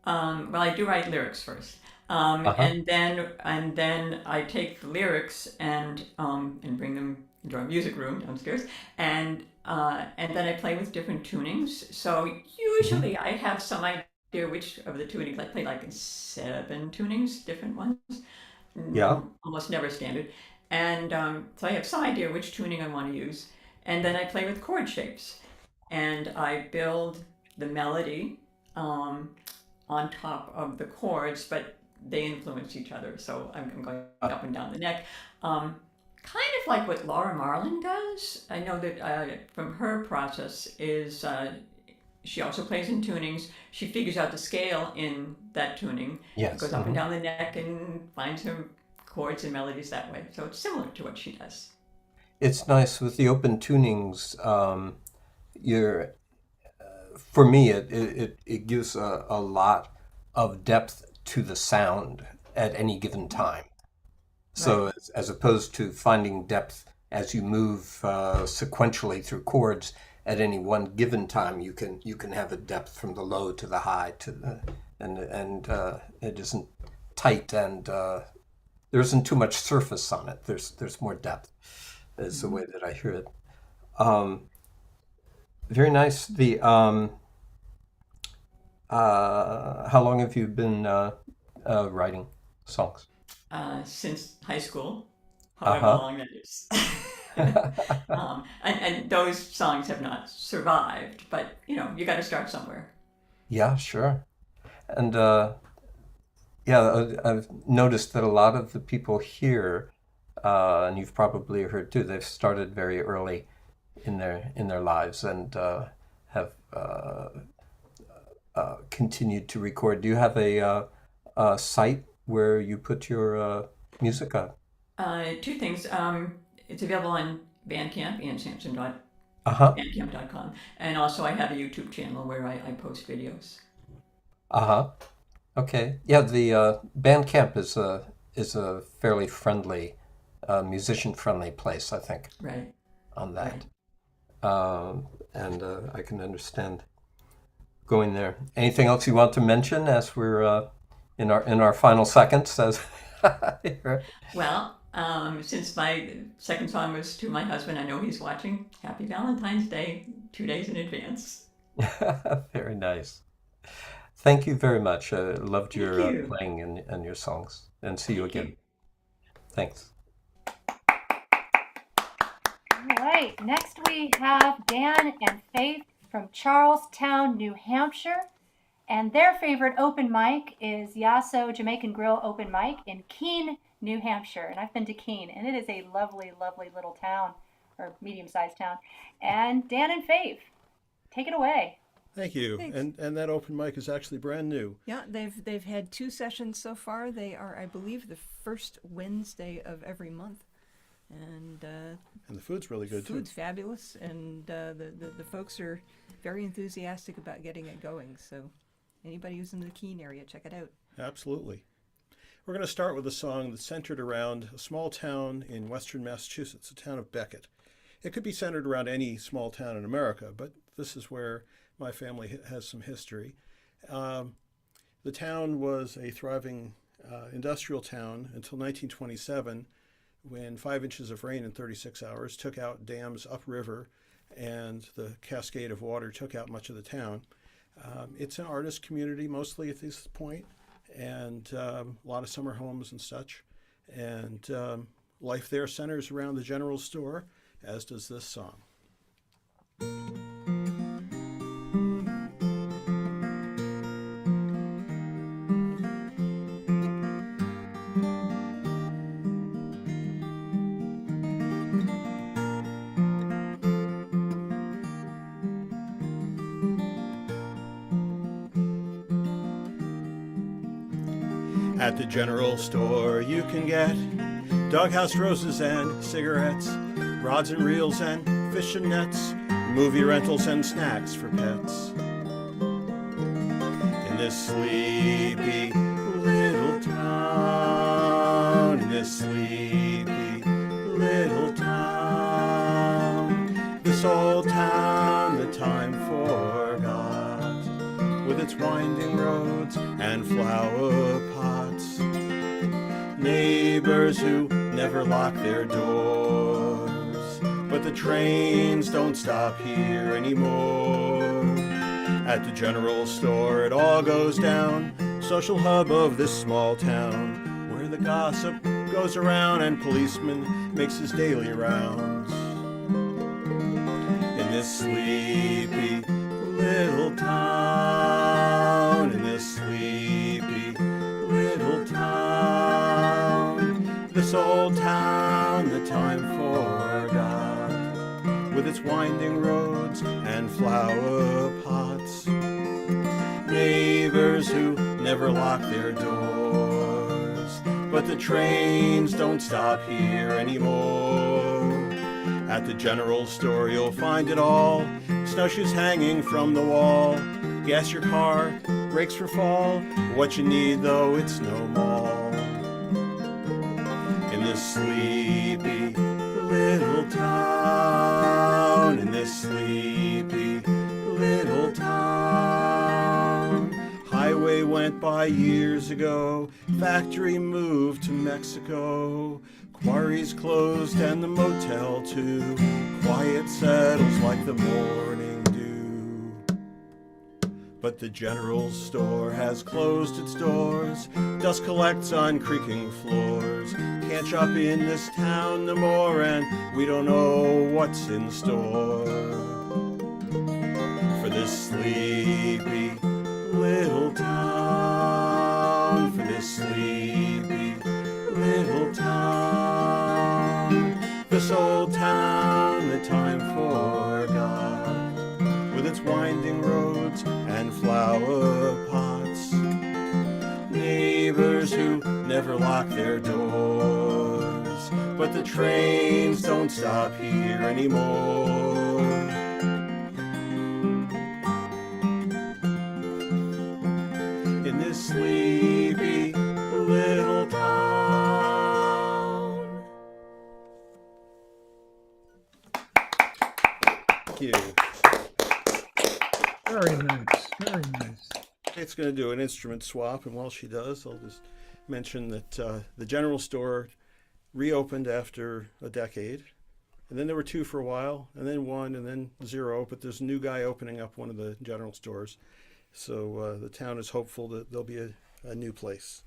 Well, I do write lyrics first, and then I take the lyrics and bring them into our music room downstairs, and then I play with different tunings. So usually I have some idea which of the tunings I play, like 7 tunings, different ones. Yeah. Almost never standard, and so I have some idea which tuning I want to use, and then I play with chord shapes, and I build the melody. On top of the chords, but they influence each other. So I'm going up and down the neck. Kind of like what Laura Marling does. I know that from her process is she also plays in tunings. She figures out the scale in that tuning. Yes. Goes up and down the neck and finds her chords and melodies that way. So it's similar to what she does. It's nice with the open tunings. You're For me, it gives a lot of depth to the sound at any given time. So as opposed to finding depth as you move sequentially through chords at any one given time, you can have a depth from the low to the high to the and it isn't tight and there isn't too much surface on it. There's more depth. Is the way that I hear it. Very nice. How long have you been writing songs? Since high school, however long that is. And those songs have not survived, but you got to start somewhere. Yeah, sure. And I've noticed that a lot of the people here, and you've probably heard too, they've started very early in their lives and have continued to record. Do you have a site where you put your music up? 2 things. It's available on Bandcamp, Uh-huh. bandcamp.com, and also I have a YouTube channel where I post videos. Uh-huh. Okay. Yeah, the Bandcamp is a fairly friendly, musician-friendly place, I think, Right. on that. And I can understand going there. Anything else you want to mention as we're in our final seconds? As Well, since my second song was to my husband, I know he's watching. Happy Valentine's Day, 2 days in advance. Very nice. Thank you very much. I loved your Thank you. playing and your songs. And see you again. Thanks. All right. Next we have Dan and Faith from Charlestown, New Hampshire. And their favorite open mic is Yasso Jamaican Grill Open Mic in Keene, New Hampshire. And I've been to Keene, and it is a lovely, lovely little town, or medium-sized town. And Dan and Faith, take it away. Thank you. Thanks. And that open mic is actually brand new. Yeah, they've had 2 sessions so far. They are, I believe, the first Wednesday of every month, and And the food's really good food's too. fabulous, and the folks are very enthusiastic about getting it going. So, anybody who's in the Keene area, check it out. Absolutely. We're going to start with a song that's centered around a small town in western Massachusetts, the town of Becket. It could be centered around any small town in America, but this is where my family has some history. The town was a thriving industrial town until 1927, when 5 inches of rain in 36 hours took out dams upriver, and the cascade of water took out much of the town. It's an artist community mostly at this point, and a lot of summer homes and such. And life there centers around the general store, as does this song. At the general store you can get doghouse roses and cigarettes, rods and reels and fishing nets, movie rentals and snacks for pets. In this sleepy little town, in this sleepy little town, this old town that time forgot, with its winding roads and flower pots, neighbors who never lock their doors, but the trains don't stop here anymore. At the general store it all goes down, social hub of this small town, where the gossip goes around and policeman makes his daily rounds. In this sleepy little town, in this sleepy little town, this old town that time forgot, with its winding roads and flower pots, neighbors who never lock their doors, but the trains don't stop here anymore. At the general store you'll find it all, snowshoes hanging from the wall, gas your car, brakes for fall, what you need though it's no mall. In this sleepy little town, in this sleepy little town, highway went by years ago, factory moved to Mexico, quarries closed and the motel too, quiet settles like the morning dew. But the general store has closed its doors, dust collects on creaking floors, can't shop in this town no more, and we don't know what's in store for this sleepy little town, for this sleepy little town, this old town that time forgot, with its winding roads and flower pots, neighbors who never lock their doors, but the trains don't stop here anymore. In this sleepy little town. Thank you. Very nice, very nice. It's going to do an instrument swap, and while she does, I'll just mention that the general store reopened after a decade, and then there were 2 for a while, and then 1, and then 0, but there's a new guy opening up one of the general stores. So the town is hopeful that there'll be a new place.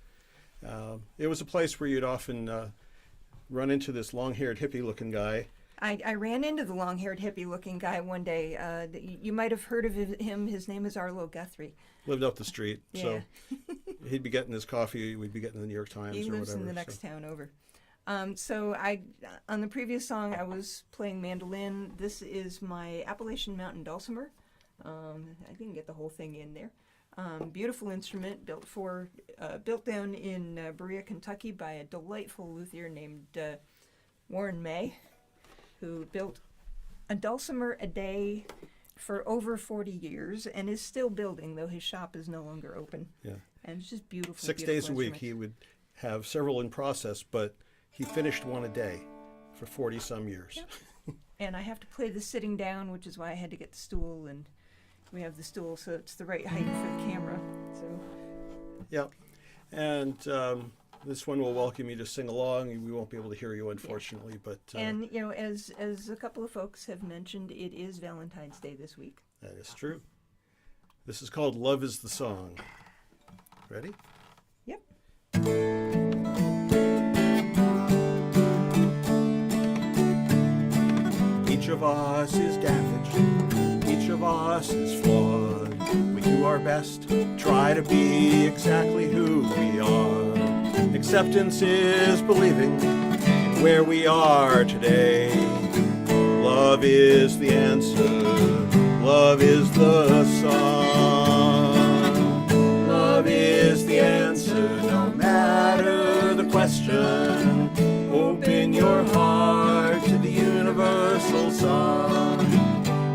It was a place where you'd often run into this long-haired hippie-looking guy. I ran into the long-haired hippie-looking guy one day. You might have heard of him. His name is Arlo Guthrie. Lived up the street, so Yeah. he'd be getting his coffee. We'd be getting the New York Times He or lives whatever. in the next town over. So on the previous song, I was playing mandolin. This is my Appalachian Mountain dulcimer. I didn't get the whole thing in there. Beautiful instrument built down in Berea, Kentucky by a delightful luthier named Warren May, who built a dulcimer a day for over 40 years and is still building, though his shop is no longer open. Yeah. And it's just beautiful. 6 beautiful days a week instrument. he would have several in process, but he finished one a day for 40 some years. Yep. And I have to play the sitting down, which is why I had to get the stool, and we have the stool so it's the right height for the camera. So Yep. And this one will welcome you to sing along. We won't be able to hear you, unfortunately, but and you know, as a couple of folks have mentioned, it is Valentine's Day this week. that is true. This is called Love is the Song. Ready? Yep. Each of us is damaged. Each of us is flawed. We do our best, try to be exactly who we are. Acceptance is believing in where we are today. Love is the answer. Love is the song. Love is the answer, no matter the question. Open your heart to the universal song.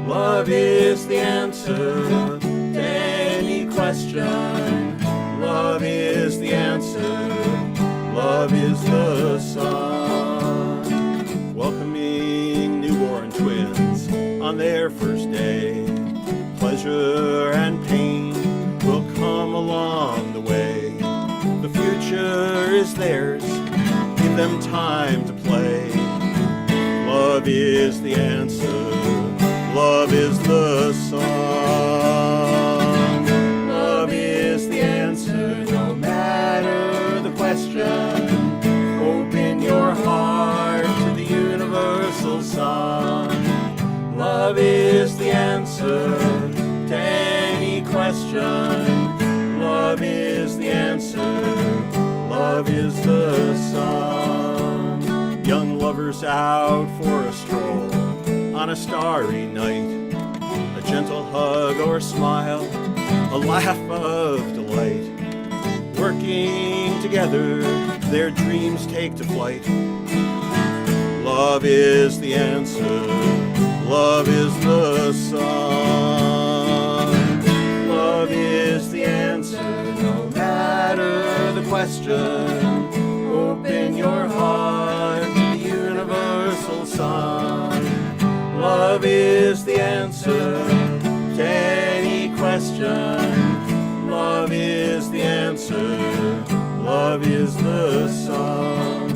Love is the answer to any question. Love is the answer. Love is the song. Welcoming newborn twins on their first day. Pleasure and pain will come along the way. The future is theirs. Give them time to play. Love is the answer. Love is the song. Love is the answer, no matter the question. Open your heart to the universal song. Love is the answer to any question. Love is the answer. Love is the song. Young lovers out for a stroll on a starry night. A gentle hug or smile, a laugh of delight. Working together, their dreams take to flight. Love is the answer. Love is the song. Love is the answer, no matter the question. Open your heart to the universal song. Love is the answer to any question. Love is the answer. Love is the song.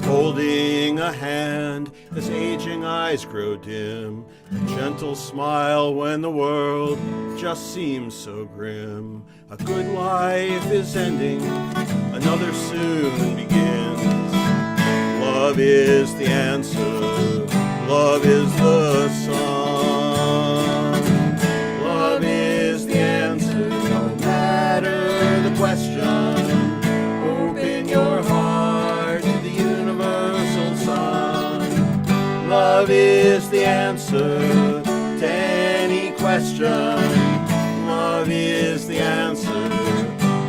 Holding a hand as aging eyes grow dim, a gentle smile when the world just seems so grim. A good life is ending, another soon begins. Love is the answer, love is the song. Love is the answer, no matter the question. Open your heart to the universal song. Love is the answer to any question. Love is the answer.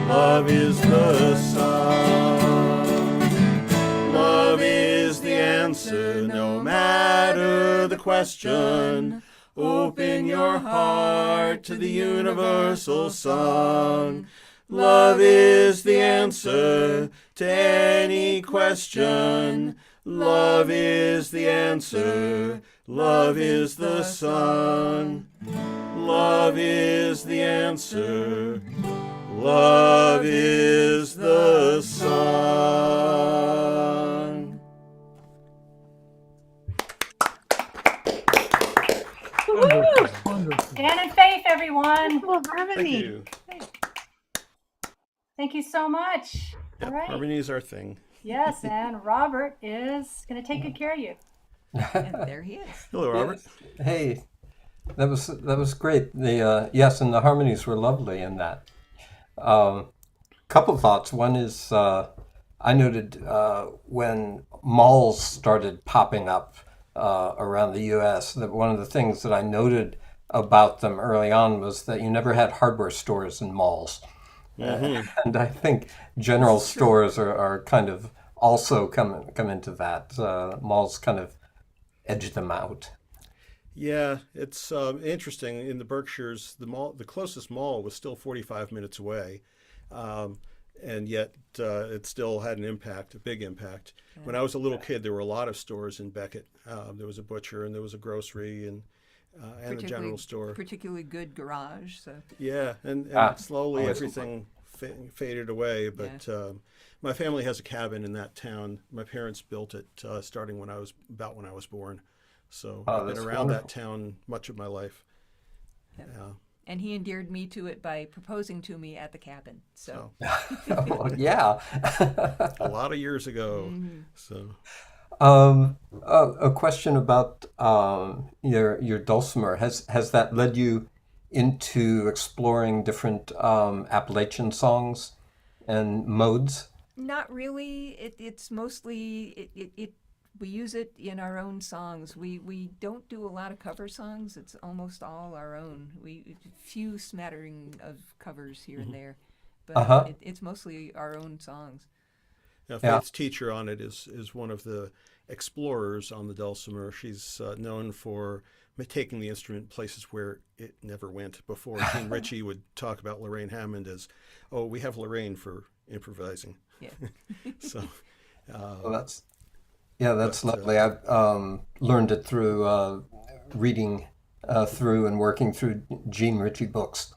Love is the song. Love is the answer, no matter the question. Open your heart to the universal song. Love is the answer to any question. Love is the answer. Love is the song. Love is the answer. Love is the song. Woo! Wonderful. Dan and Faith, everyone. Beautiful Thank harmony. you. Thank you so much. Yep, All right. harmony is our thing. Yes, and Robert is going to take good care of you. And there he is. Hello, Robert. Hey, that was great. The yes, and the harmonies were lovely in that. Couple thoughts. One is I noted when malls started popping up around the U.S. that one of the things that I noted about them early on was that you never had hardware stores in malls. And I think general stores are kind of also come into that. Malls kind of edge them out. Yeah, it's interesting. In the Berkshires, the closest mall was still 45 minutes away, and yet it still had an impact, a big impact. When I was a little kid, there were a lot of stores in Beckett. There was a butcher, and there was a grocery, and a general store. Particularly good garage. So Yeah, and slowly everything faded away. But my family has a cabin in that town. My parents built it starting when I was born. So I've been around that town much of my life. And he endeared me to it by proposing to me at the cabin. So Well, yeah. A lot of years ago. So A question about your dulcimer. Has that led you into exploring different Appalachian songs and modes? not really. It's mostly we use it in our own songs. We don't do a lot of cover songs. It's almost all our own. Few smattering of covers here and there, but it's mostly our own songs. Now, Faith's teacher on it is one of the explorers on the dulcimer. She's known for taking the instrument places where it never went before. Gene Ritchie would talk about Lorraine Hammond as, "Oh, we have Lorraine for improvising." Yeah. So, Well, that's lovely. I've learned it through reading through and working through Gene Ritchie books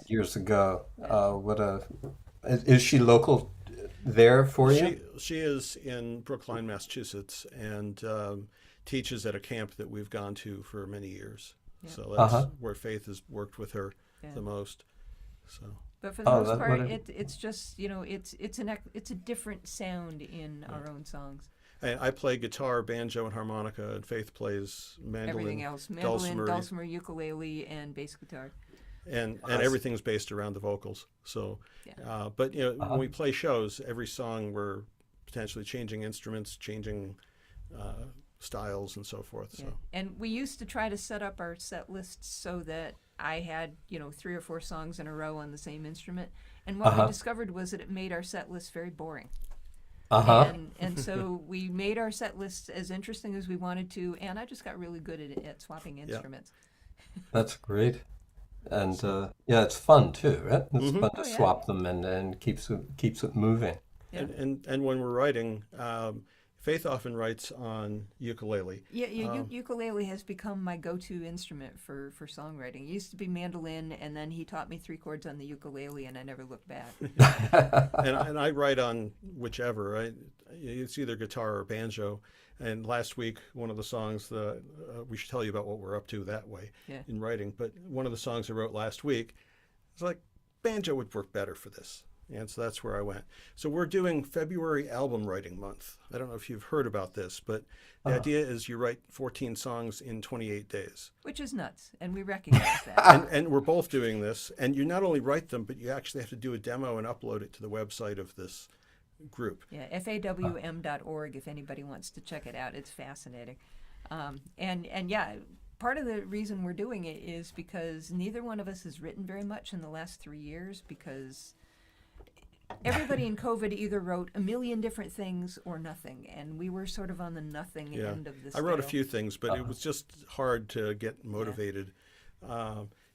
years ago. Is she local there for you? She is in Brookline, Massachusetts, and teaches at a camp that we've gone to for many years. Yeah. So that's where Faith has worked with her the most. So. But for the most part, it's just it's a different sound in our own songs. I play guitar, banjo, and harmonica, and Faith plays mandolin, everything else: mandolin, dulcimer, ukulele, and bass guitar. And everything's based around the vocals. So, but when we play shows, every song we're potentially changing instruments, changing styles, and so forth. Yeah. So. And we used to try to set up our set lists so that I had 3 or 4 songs in a row on the same instrument. And what we discovered was that it made our set list very boring. And so we made our set lists as interesting as we wanted to, and I just got really good at swapping instruments. That's great. And it's fun too, right? It's fun to swap them and keeps it moving. Yeah. And when we're writing, Faith often writes on ukulele. Ukulele has become my go-to instrument for songwriting. It used to be mandolin, and then he taught me 3 chords on the ukulele, and I never looked back. and I write on whichever, right? It's either guitar or banjo. And last week, one of the songs, we should tell you about what we're up to that way in writing, but one of the songs I wrote last week, it's like, banjo would work better for this. And so that's where I went. So we're doing February album writing month. I don't know if you've heard about this, but the idea is you write 14 songs in 28 days. Which is nuts, and we recognize that. And we're both doing this. And you not only write them, but you actually have to do a demo and upload it to the website of this group. Yeah, fawm.org if anybody wants to check it out. It's fascinating. Part of the reason we're doing it is because neither one of us has written very much in the last 3 years, because everybody in COVID either wrote a million different things or nothing, and we were sort of on the nothing end of this. I wrote a few things, but it was just hard to get motivated.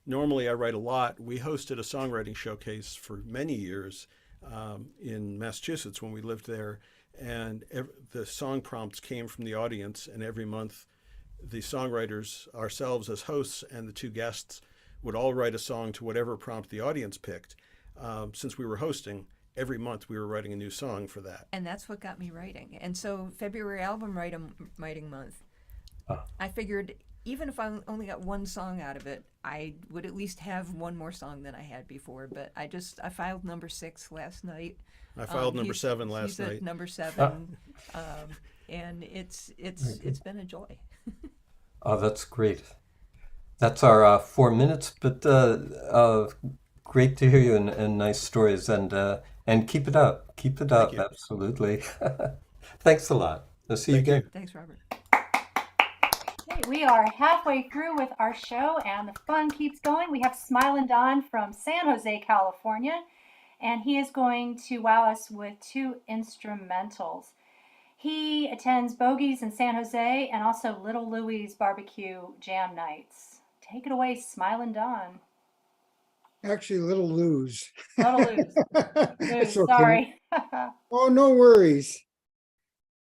Normally I write a lot. We hosted a songwriting showcase for many years in Massachusetts when we lived there, and the song prompts came from the audience, and every month the songwriters, ourselves as hosts and the 2 guests, would all write a song to whatever prompt the audience picked. Since we were hosting, every month we were writing a new song for that. And that's what got me writing. And so February album writing month, I figured even if I only got one song out of it, I would at least have one more song than I had before. But I filed number 6 last night. I filed number He's- 7 last he's at night. number 7, and it's been a joy. Oh, that's great. That's our 4 minutes, but great to hear you and nice stories, and keep it up. Keep it up, you. absolutely. Thanks a lot. I'll see you Thank you. again. Thanks, Robert. Okay, we are halfway through with our show and the fun keeps going. We have Smilin Don from San Jose, California, and he is going to wow us with 2 instrumentals. He attends Bogies in San Jose and also Little Louie's Barbecue Jam Nights. Take it away, Smilin Don. Actually, Little Lou's. Little Lou's. It's Lou, okay. sorry. Oh, no worries.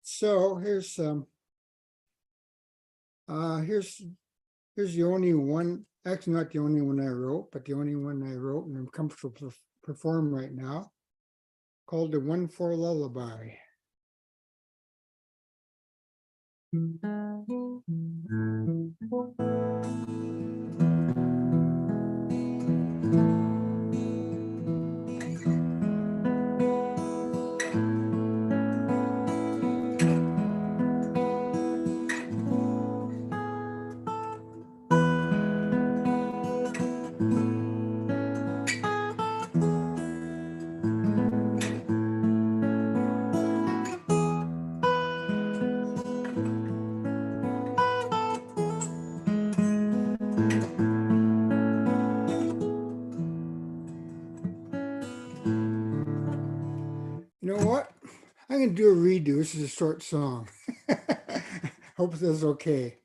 So here's the only one, actually not the only one I wrote, but the only one I wrote and I'm comfortable to perform right now, called the 1/4 Lullaby. You know what? I'm gonna do a redo. This is a short song. Hope this is okay.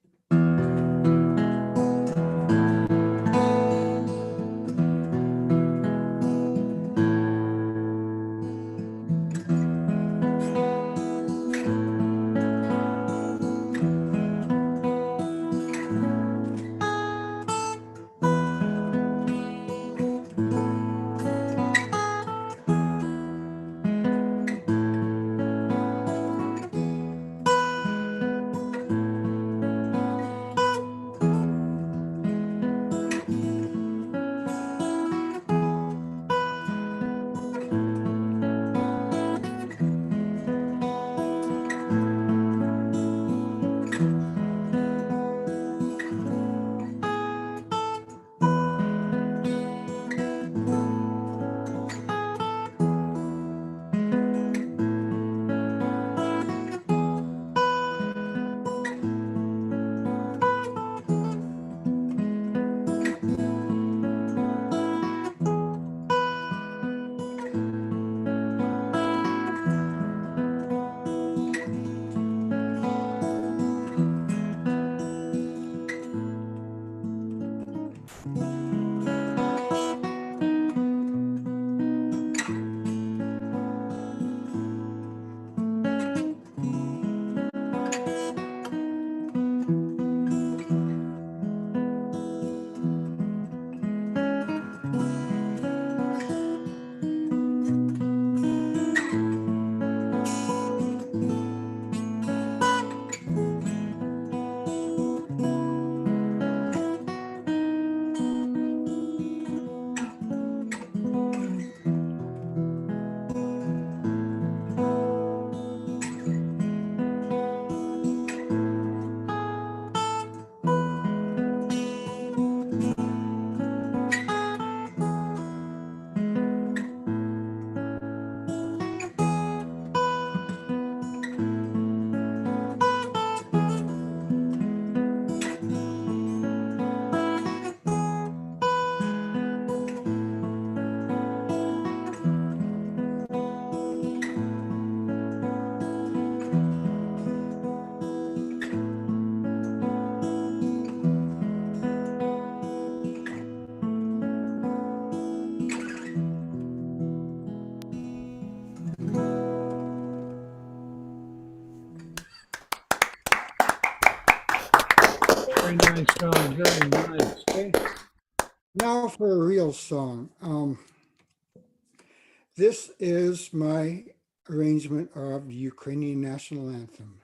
Very nice song, very nice. Okay. Now for a real song. This is my arrangement of the Ukrainian national anthem.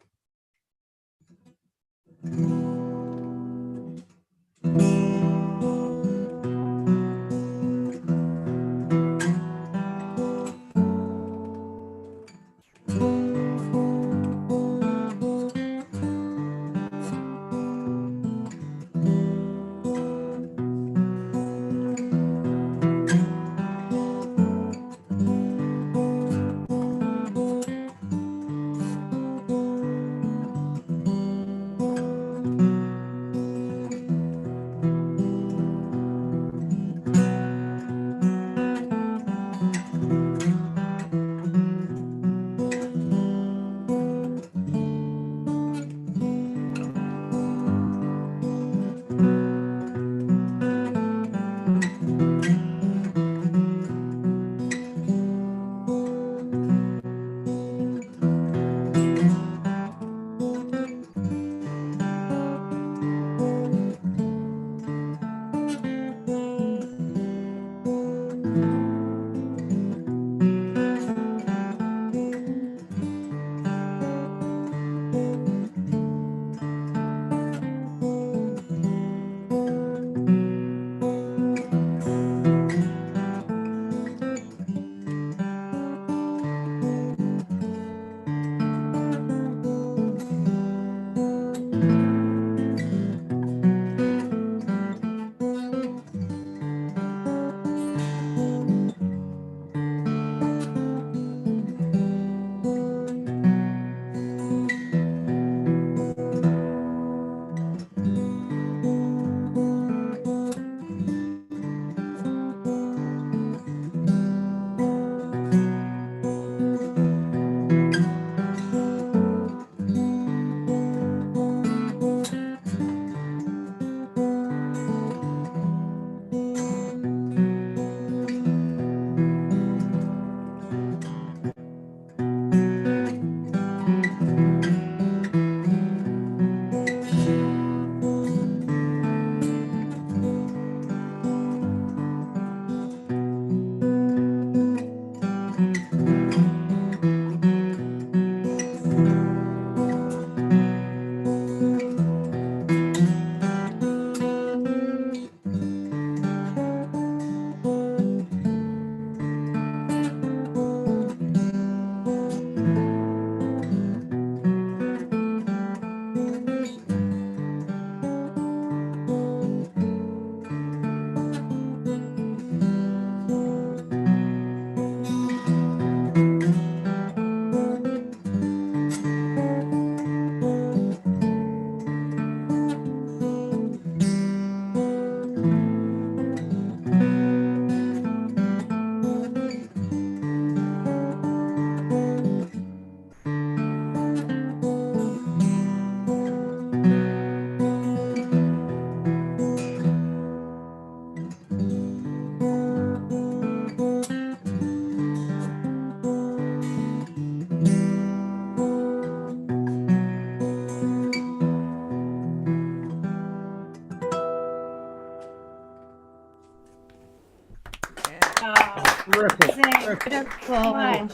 Amazing. So much.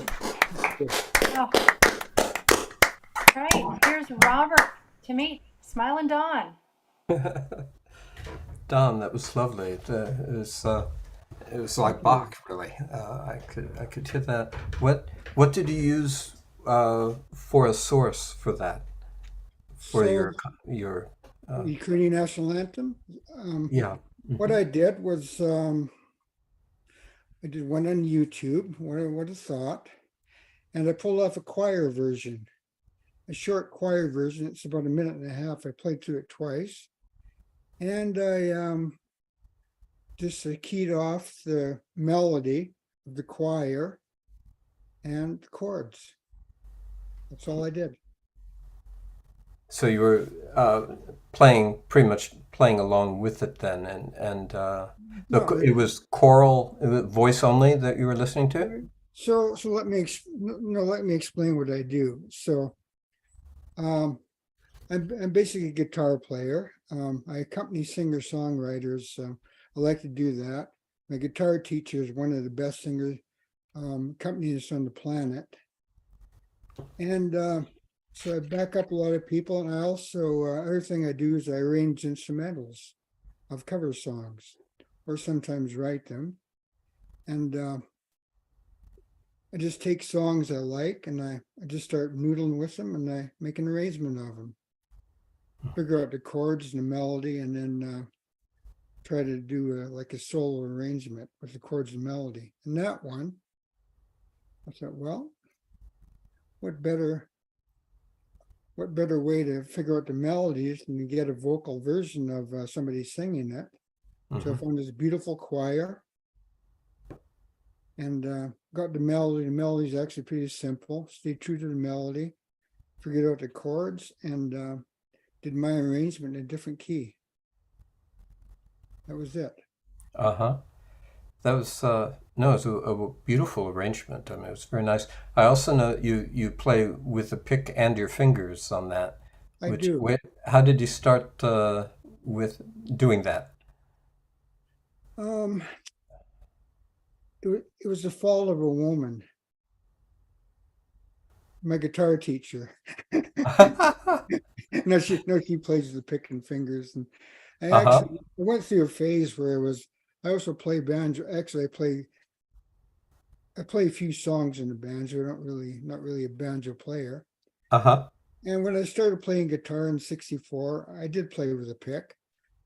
Oh. Right, here's Robert to meet Smilin Don. Don, that was lovely. It was like Bach, really. I could hear that. What did you use for a source for that? For So your the Ukrainian national anthem. yeah. What I did was I did one on YouTube. What I thought, and I pulled off a choir version, a short choir version. It's about a minute and a half. I played through it twice, and I just keyed off the melody of the choir and the chords. That's all I did. So you were pretty much playing along with it then, and Not really. it was choral, it was voice only that you were listening to. So let me let me explain what I do. So I'm basically a guitar player. I accompany singer-songwriters. I like to do that. My guitar teacher is one of the best singers companies on the planet. And so I back up a lot of people. And I also, other thing I do is I arrange instrumentals of cover songs or sometimes write them. And I just take songs I like and I just start noodling with them and I make an arrangement of them. Figure out the chords and the melody and then try to do like a solo arrangement with the chords and melody. And that one, I thought, well, what better way to figure out the melodies than to get a vocal version of somebody singing it. So I found this beautiful choir and got the melody. The melody is actually pretty simple. Stayed true to the melody, figured out the chords, and did my arrangement in a different key. That was it. That was no, it was a beautiful arrangement. I mean, it was very nice. I also know you play with the pick and your fingers on that. I do. How did you start with doing that? It was the fall of a woman. My guitar teacher. No, she plays the pick and fingers, and I went through a phase where I also play banjo. Actually, I play a few songs in the banjo. Not really a banjo player. And when I started playing guitar in '64, I did play with a pick.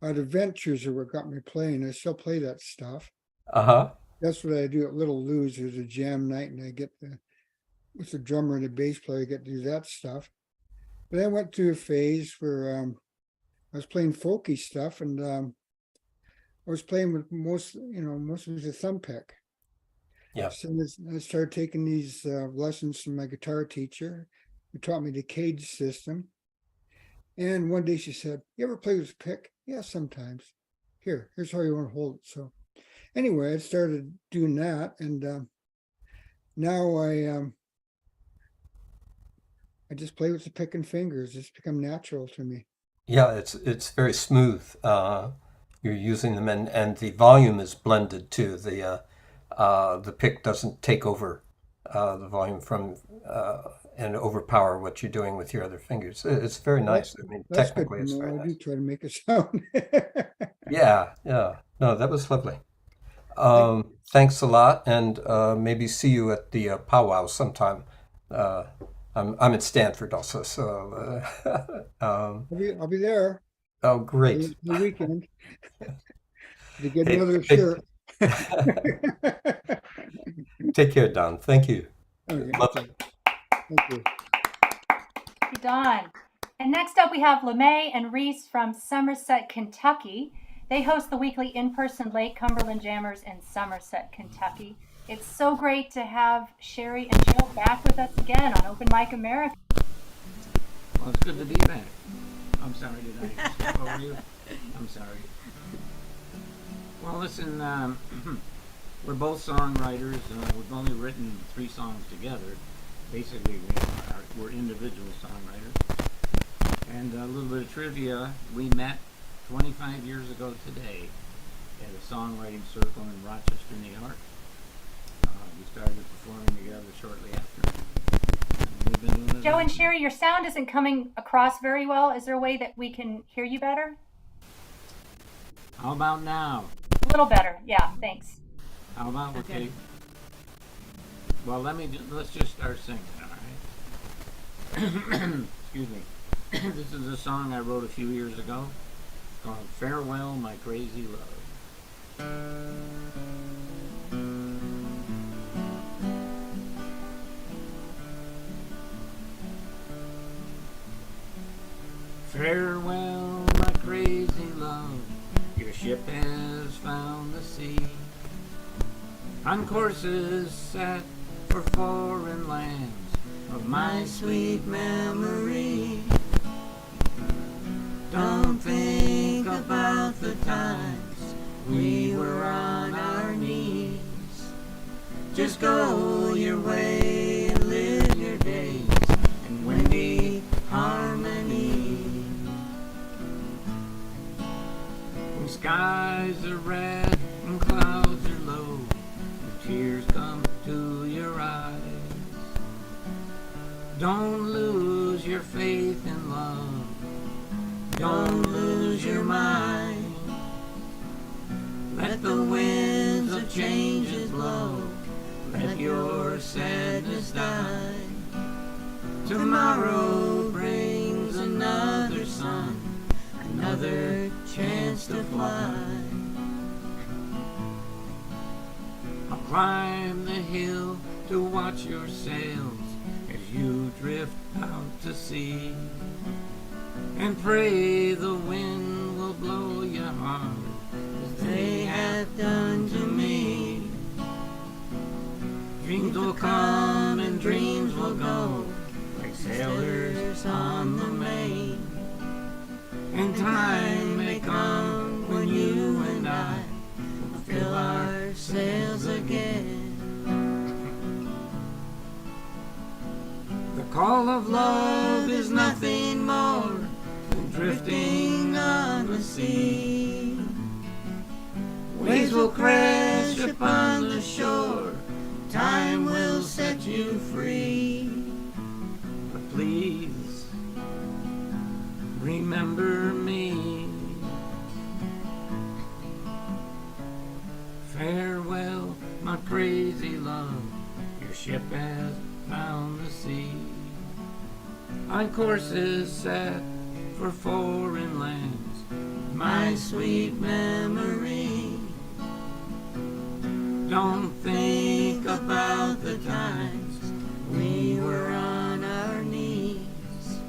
The Ventures are what got me playing. I still play that stuff. That's what I do at Little Lou's. There's a jam night, and I get with the drummer and the bass player, I get to do that stuff. But I went through a phase where I was playing folky stuff, and I was playing with most of it was a thumb pick. Yeah. So I started taking these lessons from my guitar teacher, who taught me the cage system. And one day she said, "You ever play with a pick?" "Yeah, sometimes." Here's how you want to hold it. So anyway, I started doing that, and now I just play with the pick and fingers. It's become natural to me. Yeah, it's very smooth. You're using them, and the volume is blended too. The pick doesn't take over the volume from and overpower what you're doing with your other fingers. It's very nice. I mean, That's technically, good it's to know. very I nice. do try to make it sound. Yeah. No, that was lovely. Thanks a lot, and maybe see you at the powwow sometime. I'm at Stanford also, so I'll be there oh, great. the weekend to get Hey, another shirt. Take care, Don. Thank you. Okay, Lovely. thank you. Thank you, Don. And next up, we have LeMay and Reese from Somerset, Kentucky. They host the weekly in-person Lake Cumberland Jammers in Somerset, Kentucky. It's so great to have Sherry and Jill back with us again on Open Mic America. Well, it's good to be back. I'm sorry, did I step over you? I'm sorry. Well, listen, we're both songwriters. We've only written 3 songs together. Basically, we're individual songwriters. And a little bit of trivia, we met 25 years ago today at a songwriting circle in Rochester, New York. We started performing together shortly after. We've been doing it Joe and ever Sherry, your sound isn't coming across very well. Is there a way that we can hear you better? since. How about now? A little better. Yeah, thanks. How about okay? Well, let's just start singing, all right? Excuse me. This is a song I wrote a few years ago called "Farewell, My Crazy Love." Farewell, my crazy love, your ship has found the sea. On courses set for foreign lands of my sweet memory. Don't think about the times we were on our knees. Just go your way and live your days in windy harmony. When skies are red and clouds are low, and tears come to your eyes, don't lose your faith in love. Don't lose your mind. Let the winds of changes blow. Let your sadness die. Tomorrow brings another sun, another chance to fly. I'll climb the hill to watch your sails as you drift out to sea, and pray the wind will blow you hard as they have done to me. Dreams will come and dreams will go like sailors on the main, and time may come when you and I will fill our sails again. The call of love is nothing more than drifting on the sea. Waves will crash upon the shore, time will set you free. But please remember me. Farewell, my crazy love, your ship has found the sea. On courses set for foreign lands, my sweet memory. Don't think about the times we were on our knees.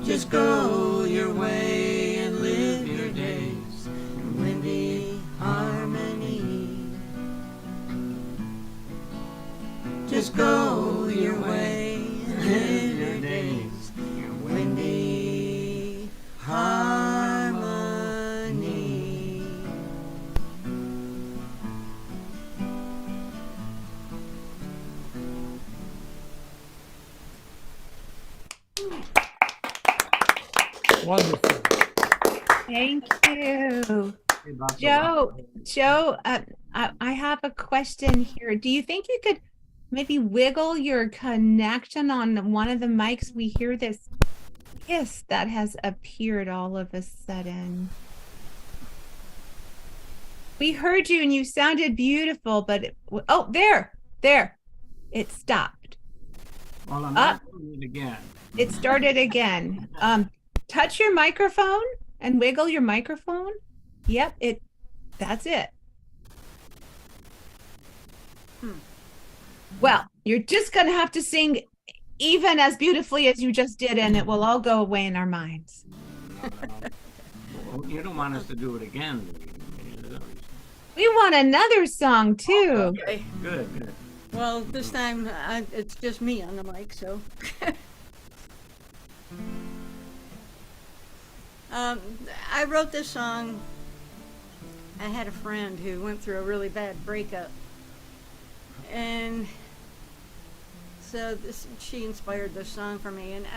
Just go your way and live your days in windy harmony. Just go your way and live your days in windy harmony. Wonderful. Thank you. Hey, Bob, Joe, I have a question here. Do you think you could maybe wiggle your connection on one of the mics? We hear this hiss that has appeared all of a sudden. We heard you and you sounded beautiful, but oh, there, it stopped. Well, I'm not doing it again. It started again. Touch your microphone and wiggle your microphone. Yep, that's it. Well, you're just gonna have to sing even as beautifully as you just did, and it will all go away in our minds. Well, you don't want us to do it again, do you? We want another song too. Okay. Good. Well, this time it's just me on the mic, so. I wrote this song. I had a friend who went through a really bad breakup, and so she inspired this song for me. And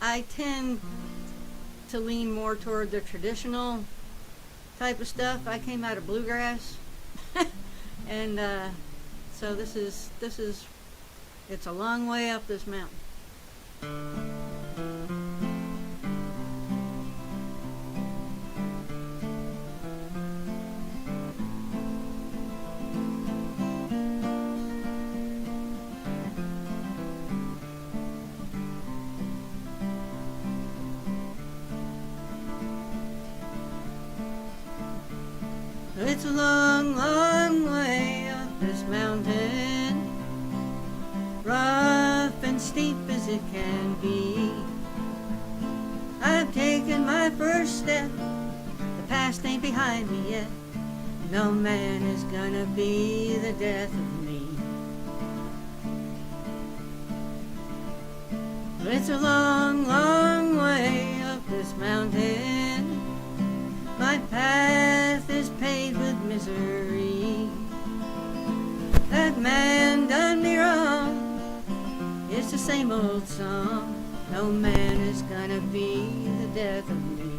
I tend to lean more toward the traditional type of stuff. I came out of bluegrass, and So it's a long way up this mountain. It's a long, long way up this mountain, rough and steep as it can be. I've taken my first step, the past ain't behind me yet. No man is gonna be the death of me. It's a long, long way up this mountain. My path is paved with misery. That man done me wrong. It's the same old song. No man is gonna be the death of me.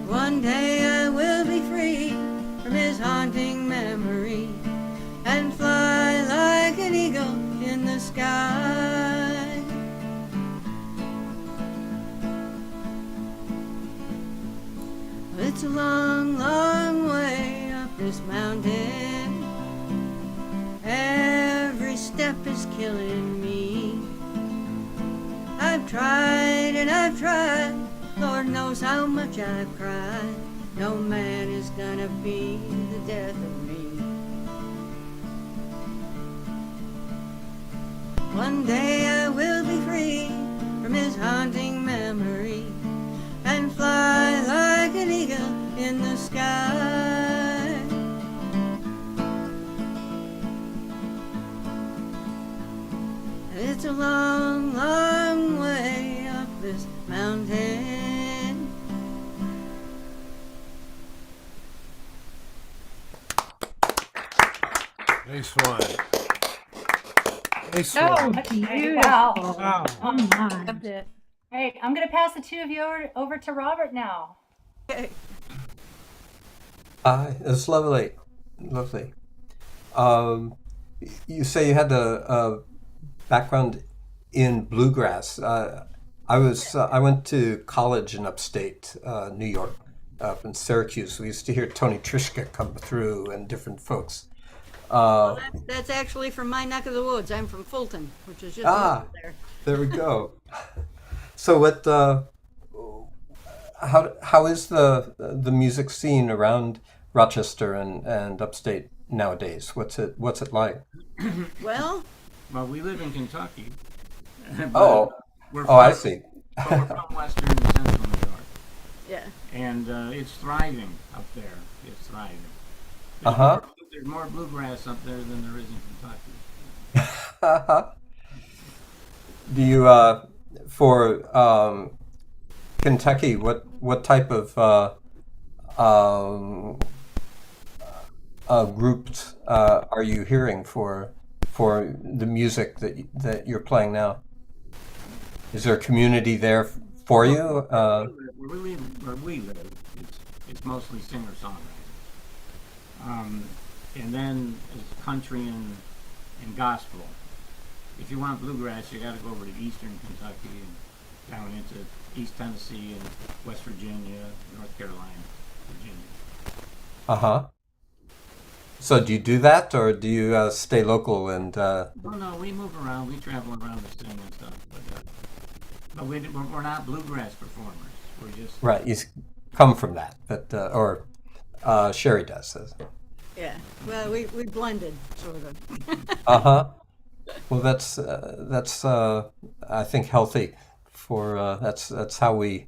One day I will be free from his haunting memory and fly like an eagle in the sky. It's a long, long way up this mountain. Every step is killing me. I've tried and I've tried. Lord knows how much I've cried. No man is gonna be the death of me. One day I will be free from his haunting memory and fly like an eagle in the sky. It's a long, long way up this mountain. Nice one. Nice Oh, one. beautiful. Wow. Wow. Oh my. Loved it. Great. I'm going to pass the two of you over to Robert now. Okay. It's lovely, lovely. You say you had a background in bluegrass. I went to college in upstate New York, up in Syracuse. We used to hear Tony Trischka come through and different folks. That's actually from my neck of the woods. I'm from Fulton, which is just over there. There we go. So what? How is the music scene around Rochester and upstate nowadays? What's it like? Well, Well, we live in Kentucky. Oh, We're I see. but we're from western and central New York. yeah. And it's thriving up there. It's thriving. Uh-huh. There's more bluegrass up there than there is in Kentucky. Do you for Kentucky? What type of groups are you hearing for the music that you're playing now? Is there a community there for you? Where we live, it's mostly singer-songwriters. And then it's country and gospel. If you want bluegrass, you got to go over to eastern Kentucky and down into East Tennessee and West Virginia, North Carolina, Virginia. Uh-huh. So do you do that, or do you stay local and? No, we move around. We travel around the state and stuff, but we're not bluegrass performers. We're just Right, you come from that, but or Sherry does. Yeah. Well, we blended, sort of. Uh-huh. Well, that's I think healthy for that's how we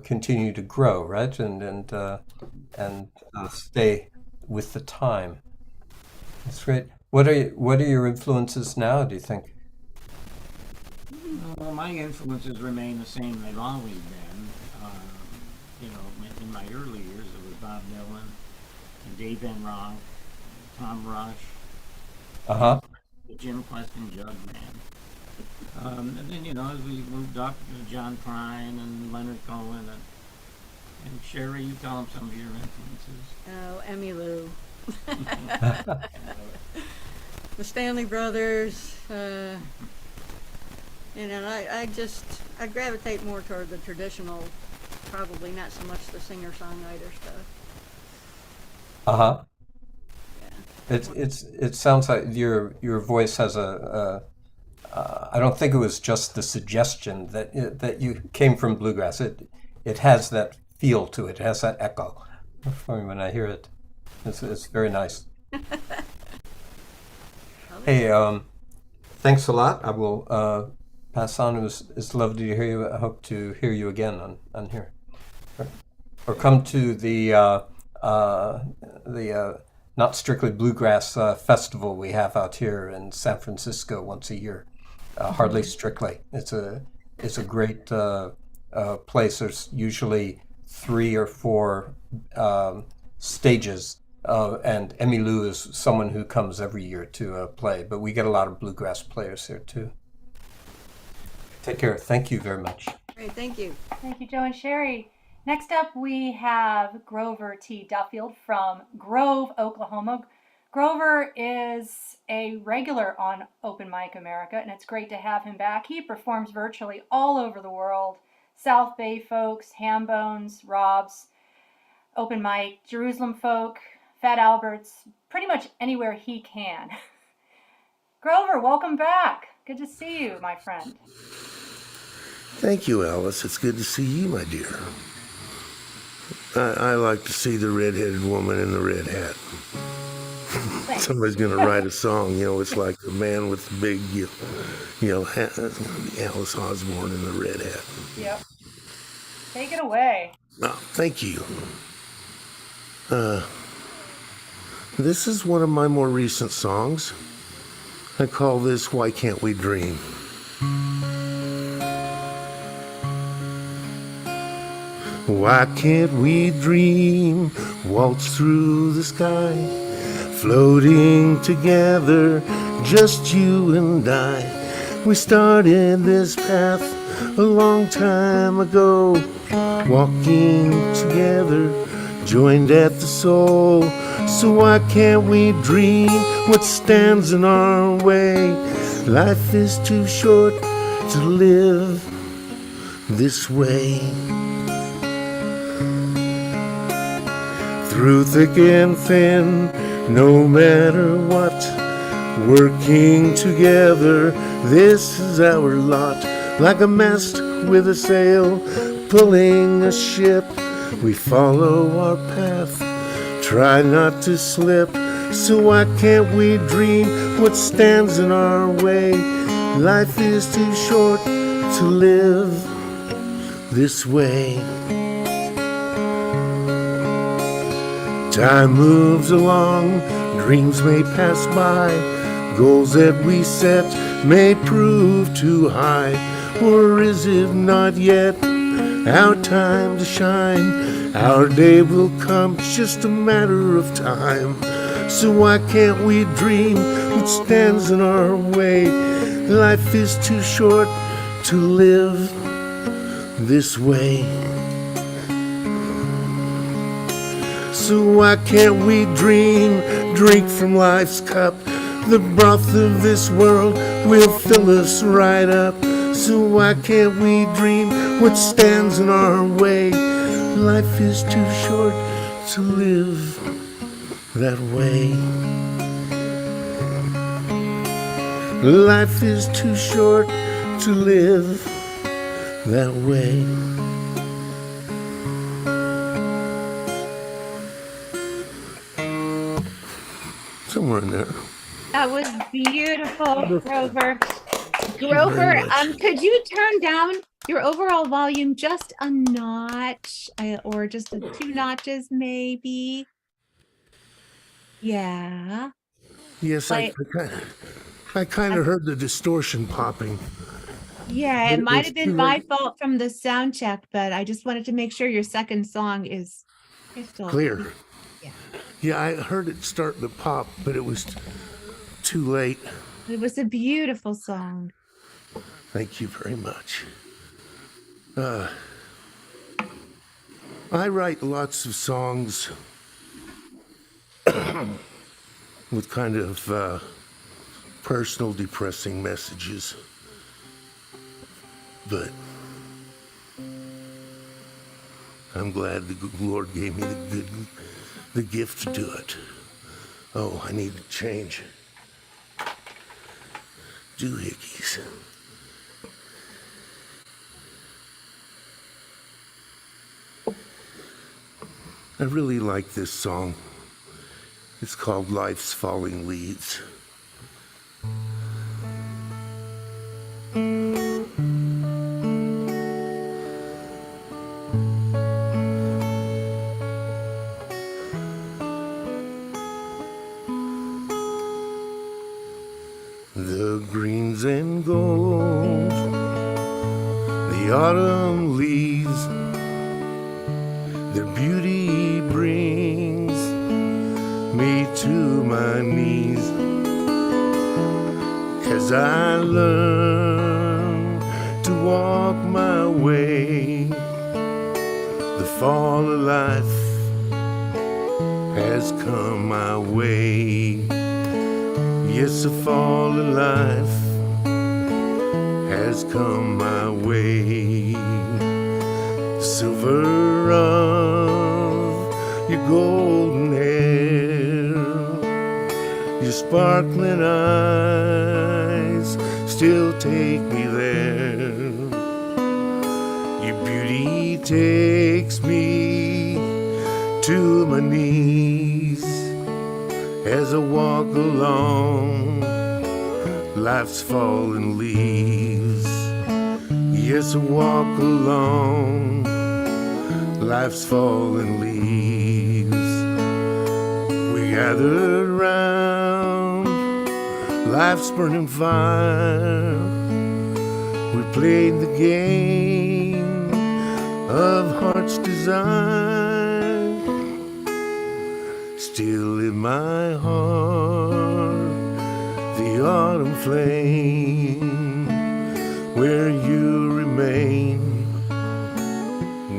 continue to grow, right? And stay with the time. That's great. What are your influences now, do you think? well, my influences remain the same they've always been. In my early years, it was Bob Dylan and Dave Van Ronk, Tom Rush, Uh-huh. the Jim Preston Jug Band. And then, as we moved up, John Prine and Leonard Cohen, And Sherry, you tell them some of your influences. Oh, Emmylou. The Stanley Brothers. I gravitate more toward the traditional, probably not so much the singer-songwriter stuff. Uh-huh. Yeah. It sounds like your voice has I don't think it was just the suggestion that you came from bluegrass. It has that feel to it. It has that echo for me when I hear it. It's very nice. Hey, thanks a lot. I will pass on. It's lovely to hear you. I hope to hear you again on here, or come to the Not Strictly Bluegrass festival we have out here in San Francisco once a year. Hardly Strictly. It's a great place. There's usually 3 or 4 stages, and Emmylou is someone who comes every year to play. But we get a lot of bluegrass players here too. Take care. Thank you very much. Great, thank you. Thank you, Joe and Sherry. Next up, we have Grover T. Duffield from Grove, Oklahoma. Grover is a regular on Open Mic America, and it's great to have him back. He performs virtually all over the world. South Bay folks, Hambones, Rob's, Open Mic, Jerusalem folk, Fat Albert's, pretty much anywhere he can. Grover, welcome back. Good to see you, my friend. Thank you, Alice. It's good to see you, my dear. I like to see the red-headed woman in the red hat. Somebody's going to write a song, it's like the man with the big, Alice Osborne in the red hat. Yep. Take it away. Oh, thank you. This is one of my more recent songs. I call this Why Can't We Dream? Why can't we dream, waltz through the sky, floating together, just you and I. We started this path a long time ago, walking together, joined at the soul. So why can't we dream what stands in our way? Life is too short to live this way. Through thick and thin, no matter what, working together, this is our lot. Like a mast with a sail, pulling a ship, we follow our path, try not to slip. So why can't we dream what stands in our way? Life is too short to live this way. Time moves along, dreams may pass by, goals that we set may prove too high. Or is it not yet our time to shine? Our day will come, it's just a matter of time. So why can't we dream what stands in our way? Life is too short to live this way. So why can't we dream, drink from life's cup? The broth of this world will fill us right up. So why can't we dream what stands in our way? Life is too short to live that way. Life is too short to live that way. Somewhere in there. That was beautiful, Grover. Grover, could you turn down your overall volume just a notch, or just 2 notches, maybe? Yeah. Yes, Like, I kind of heard the distortion popping. yeah, it might have been my fault from the sound check, but I just wanted to make sure your second song is crystal Clear. Yeah. Yeah, I heard it start to pop, but it was too late. It was a beautiful song. Thank you very much. I write lots of songs with kind of personal, depressing messages. But I'm glad the good Lord gave me the gift to do it. Oh, I need to change doohickeys. I really like this song. It's called Life's Falling Leaves. The greens and gold, the autumn leaves, their beauty brings me to my knees as I learn to walk my way. The fall of life has come my way. Yes, the fall of life has come my way. Silver of your golden hair, your sparkling eyes still take me there. Your beauty takes me to my knees as I walk along life's fallen leaves. Yes, I walk along life's fallen leaves. We gathered round life's burning fire. We played the game of heart's desire. Still in my heart, the autumn flame, where you remain,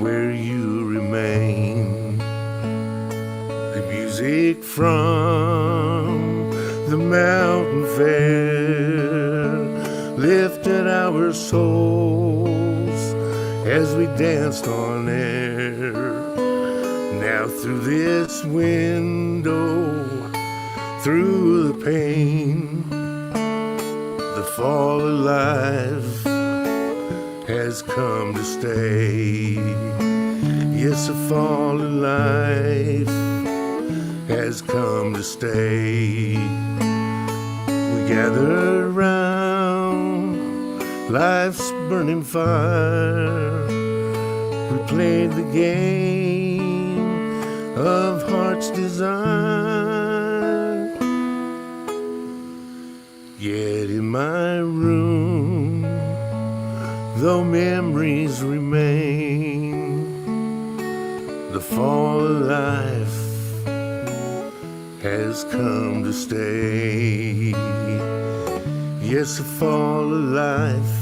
where you remain. The music from the mountain fair lifted our souls as we danced on air. Now through this window, through the pain, the fall of life has come to stay. Yes, the fall of life has come to stay. We gather round life's burning fire. We played the game of heart's desire. Yet in my room, though memories remain, the fall of life has come to stay. Yes, the fall of life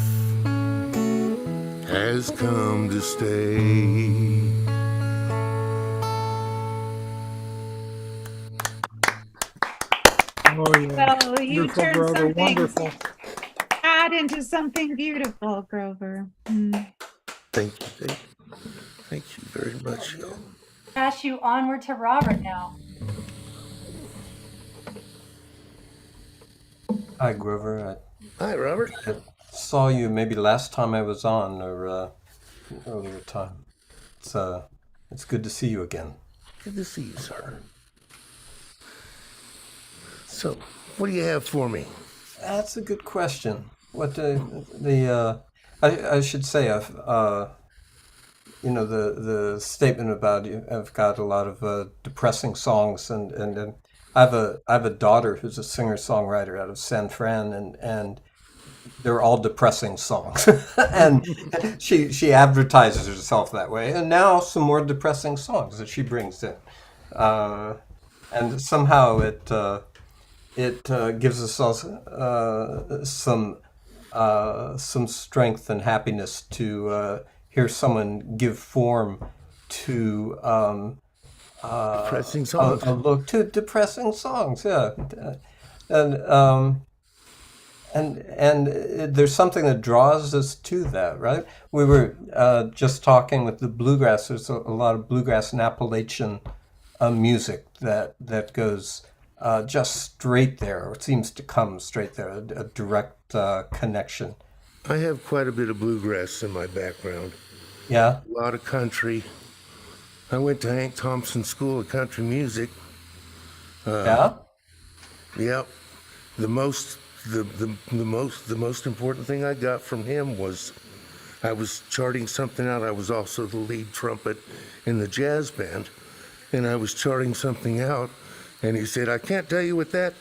has come to stay. Oh, yeah. So you Wonderful, turned Grover. something Wonderful. bad into something beautiful, Grover. Thank you. Thank you very much. Pass you onward to Robert now. Hi, Grover. Hi, Robert. I saw you maybe last time I was on, or earlier time. It's good to see you again. Good to see you, sir. So, what do you have for me? That's a good question. What I should say, the statement about I've got a lot of depressing songs, and I have a daughter who's a singer-songwriter out of San Fran, and they're all depressing songs, and she advertises herself that way. And now some more depressing songs that she brings in, and somehow it gives us all some strength and happiness to hear someone give form to Depressing songs. a look to depressing songs. Yeah, and there's something that draws us to that, right? We were just talking with the bluegrass. There's a lot of bluegrass and Appalachian music that goes just straight there, or seems to come straight there, a direct connection. I have quite a bit of bluegrass in my background. Yeah. A lot of country. I went to Hank Thompson School of Country Music. Yeah. Yep. The most important thing I got from him was I was charting something out. I was also the lead trumpet in the jazz band, and I was charting something out, and he said, "I can't tell you what that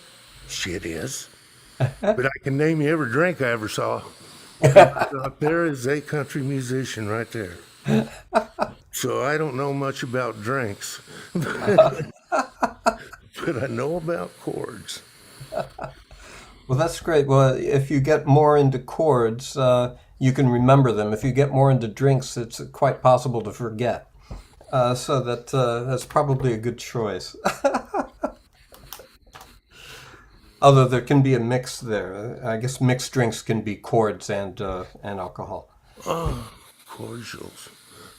shit is, but I can name you every drink I ever saw." I thought, there is a country musician right there. So I don't know much about drinks, but I know about chords. Well, that's great. Well, if you get more into chords, you can remember them. If you get more into drinks, it's quite possible to forget. So that's probably a good choice. Although there can be a mix there. I guess mixed drinks can be chords and alcohol. Oh, cordials.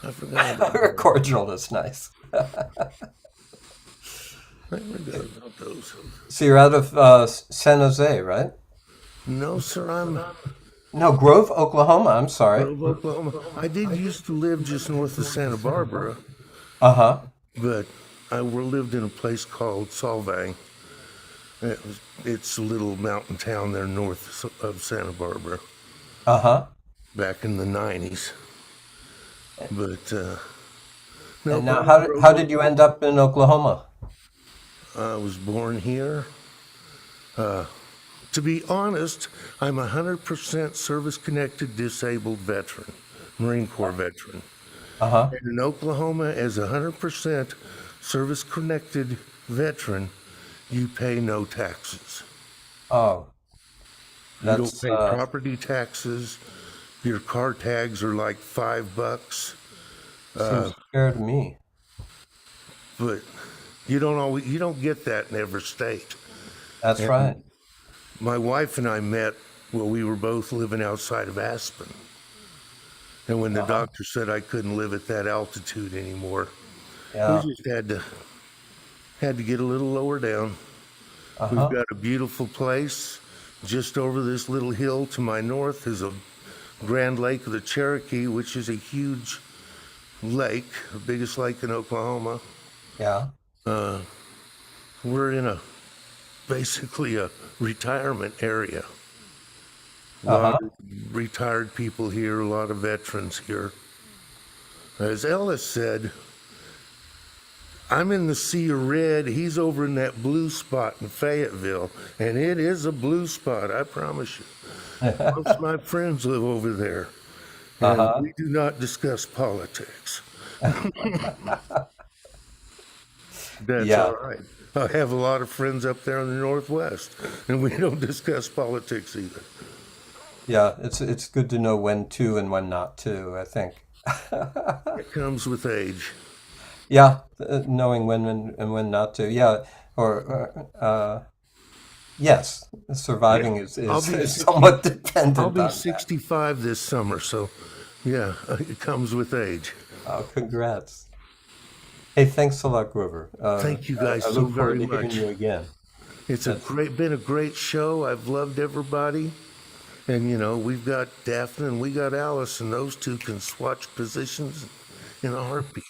I forgot about Cordial, that's nice. I forgot about those. So you're out of San Jose, right? No, sir, I'm No, Grove, Oklahoma. I'm sorry. Grove, Oklahoma. I did used to live just north of Santa Barbara, Uh-huh. but I lived in a place called Solvang. It's a little mountain town there north of Santa Barbara. Uh-huh. Back in the 90s. But And now, how did you end up in Oklahoma? I was born here. To be honest, I'm 100% service-connected disabled veteran, Marine Corps veteran. Uh-huh. And in Oklahoma, as a 100% service-connected veteran, you pay no taxes. Oh. You don't pay property taxes. Your car tags are like $5. Seems fair to me. But you don't get that in every state. That's right. My wife and I met while we were both living outside of Aspen. And when the doctor said I couldn't live at that altitude anymore, we just had to get a little lower down. We've got a beautiful place. Just over this little hill to my north is a Grand Lake of the Cherokee, which is a huge lake, the biggest lake in Oklahoma. Yeah. We're in basically a retirement area. A lot of retired people here, a lot of veterans here. As Ellis said, I'm in the sea of red. He's over in that blue spot in Fayetteville, and it is a blue spot, I promise you. Most of my friends live over there, and we do not discuss politics. That's all right. I have a lot of friends up there in the Northwest, and we don't discuss politics either. Yeah, it's good to know when to and when not to, I think. It comes with age. Yeah, knowing when and when not to. Yeah, yes, surviving is somewhat dependent. I'll be 65 this summer, so yeah, it comes with age. Oh, congrats. Hey, thanks a lot, Grover. Thank you guys I so look forward very to hearing much. you again. It's been a great show. I've loved everybody. And, you know, we've got Daphne and we got Alice, and those two can swatch positions in a heartbeat.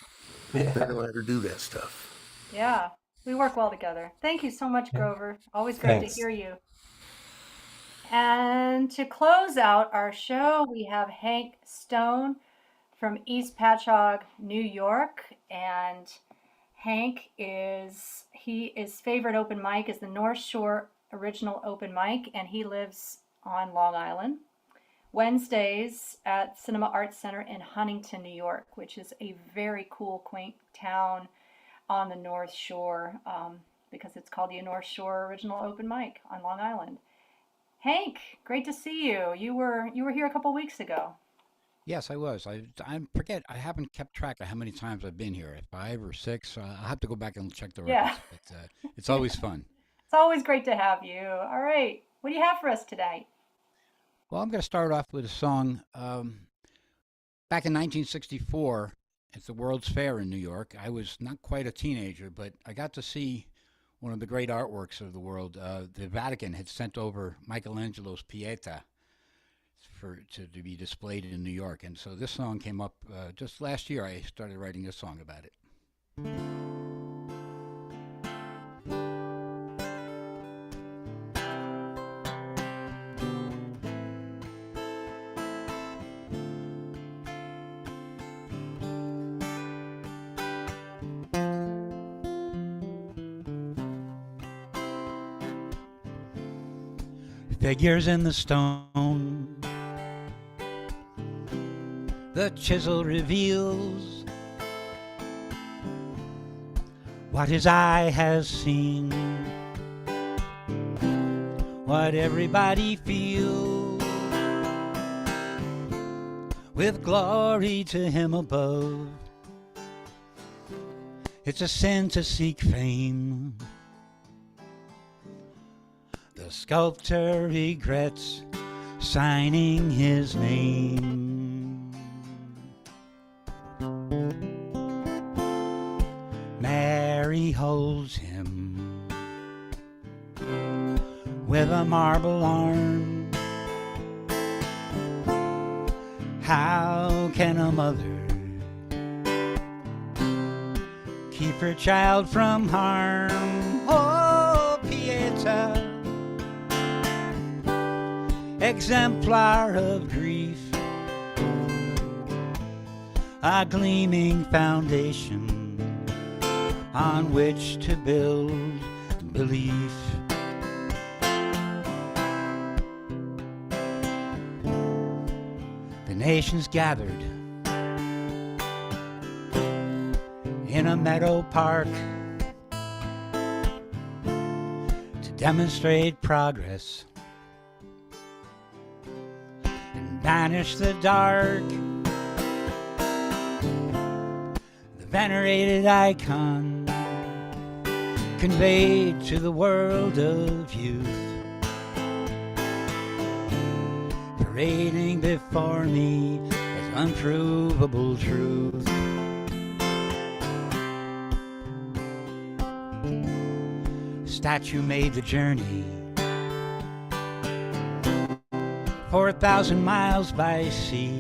They know how to do that stuff. Yeah, we work well together. Thank you so much, Grover. Always great to hear you. And to close out our show, we have Hank Stone from East Patchogue, New York. And Hank his favorite open mic is the North Shore Original Open Mic, and he lives on Long Island. Wednesdays at Cinema Arts Center in Huntington, New York, which is a very cool, quaint town on the North Shore, because it's called the North Shore Original Open Mic on Long Island. Hank, great to see you. You were here a couple weeks ago. Yes, I was. I forget. I haven't kept track of how many times I've been here. 5 or 6. I'll have to go back and check the Yeah. records. But it's always fun. It's always great to have you. All right. What do you have for us today? Well, I'm going to start off with a song. Back in 1964, at the World's Fair in New York, I was not quite a teenager, but I got to see one of the great artworks of the world. The Vatican had sent over Michelangelo's Pieta to be displayed in New York, and so this song came up just last year. I started writing a song about it. Figures in the stone, the chisel reveals what his eye has seen, what everybody feels, with glory to him above. It's a sin to seek fame. The sculptor regrets signing his name. Mary holds him with a marble arm. How can a mother keep her child from harm? Oh, Pieta, exemplar of grief, a gleaming foundation on which to build belief. The nations gathered in a meadow park to demonstrate progress and banish the dark. The venerated icon conveyed to the world of youth, parading before me as unprovable truth. Statue made the journey 4,000 miles by sea.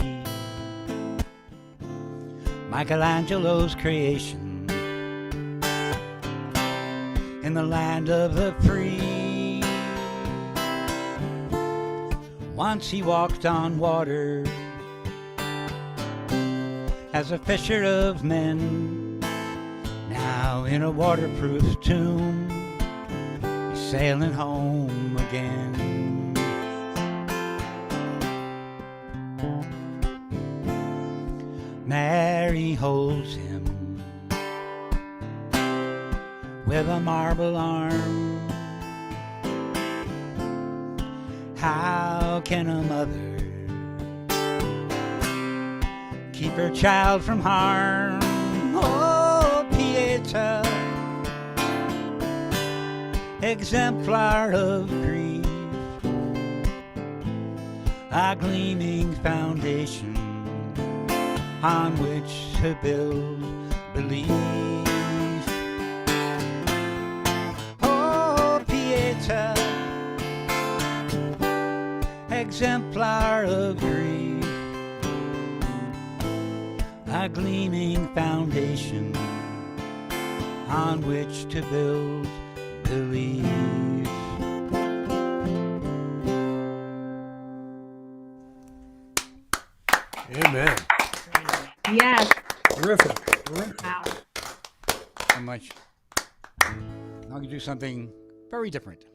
Michelangelo's creation in the land of the free. Once he walked on water as a fisher of men. Now in a waterproof tomb, he's sailing home again. Mary holds him with a marble arm. How can a mother keep her child from harm? Oh, Pieta, exemplar of grief, a gleaming foundation on which to build belief. Oh, Pieta, exemplar of grief, a gleaming foundation on which to build belief. Amen. Yes. Terrific. Terrific. Wow. So much. I'm going to do something very different.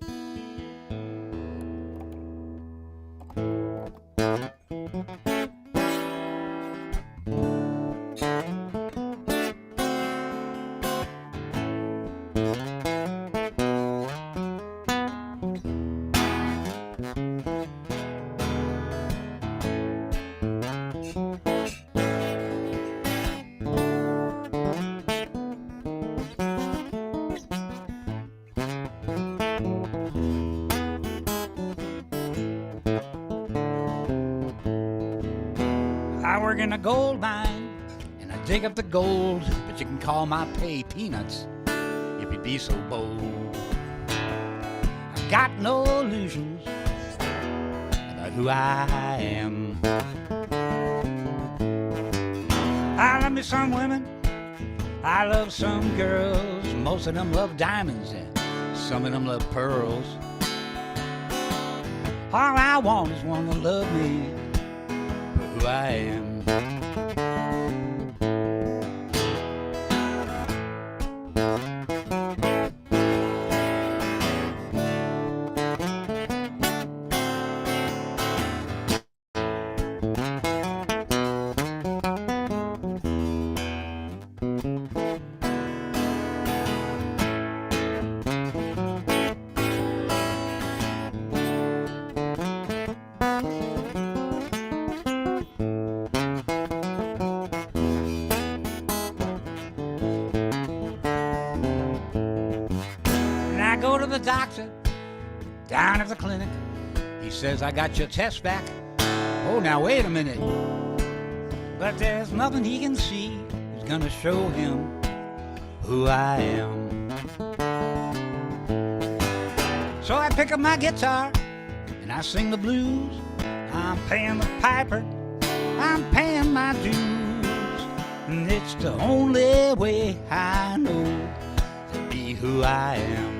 work in a gold mine and I dig up the gold, but you can call my pay peanuts if you be so bold. I've got no illusions about who I am. I love me some women, I love some girls. Most of them love diamonds and some of them love pearls. All I want is one to love me for who I am. Go to the doctor down at the clinic. He says, I got your test back. Oh, now wait a minute. But there's nothing he can see that's gonna show him who I am. So I pick up my guitar and I sing the blues. I'm paying the piper, I'm paying my dues. And it's the only way I know to be who I am.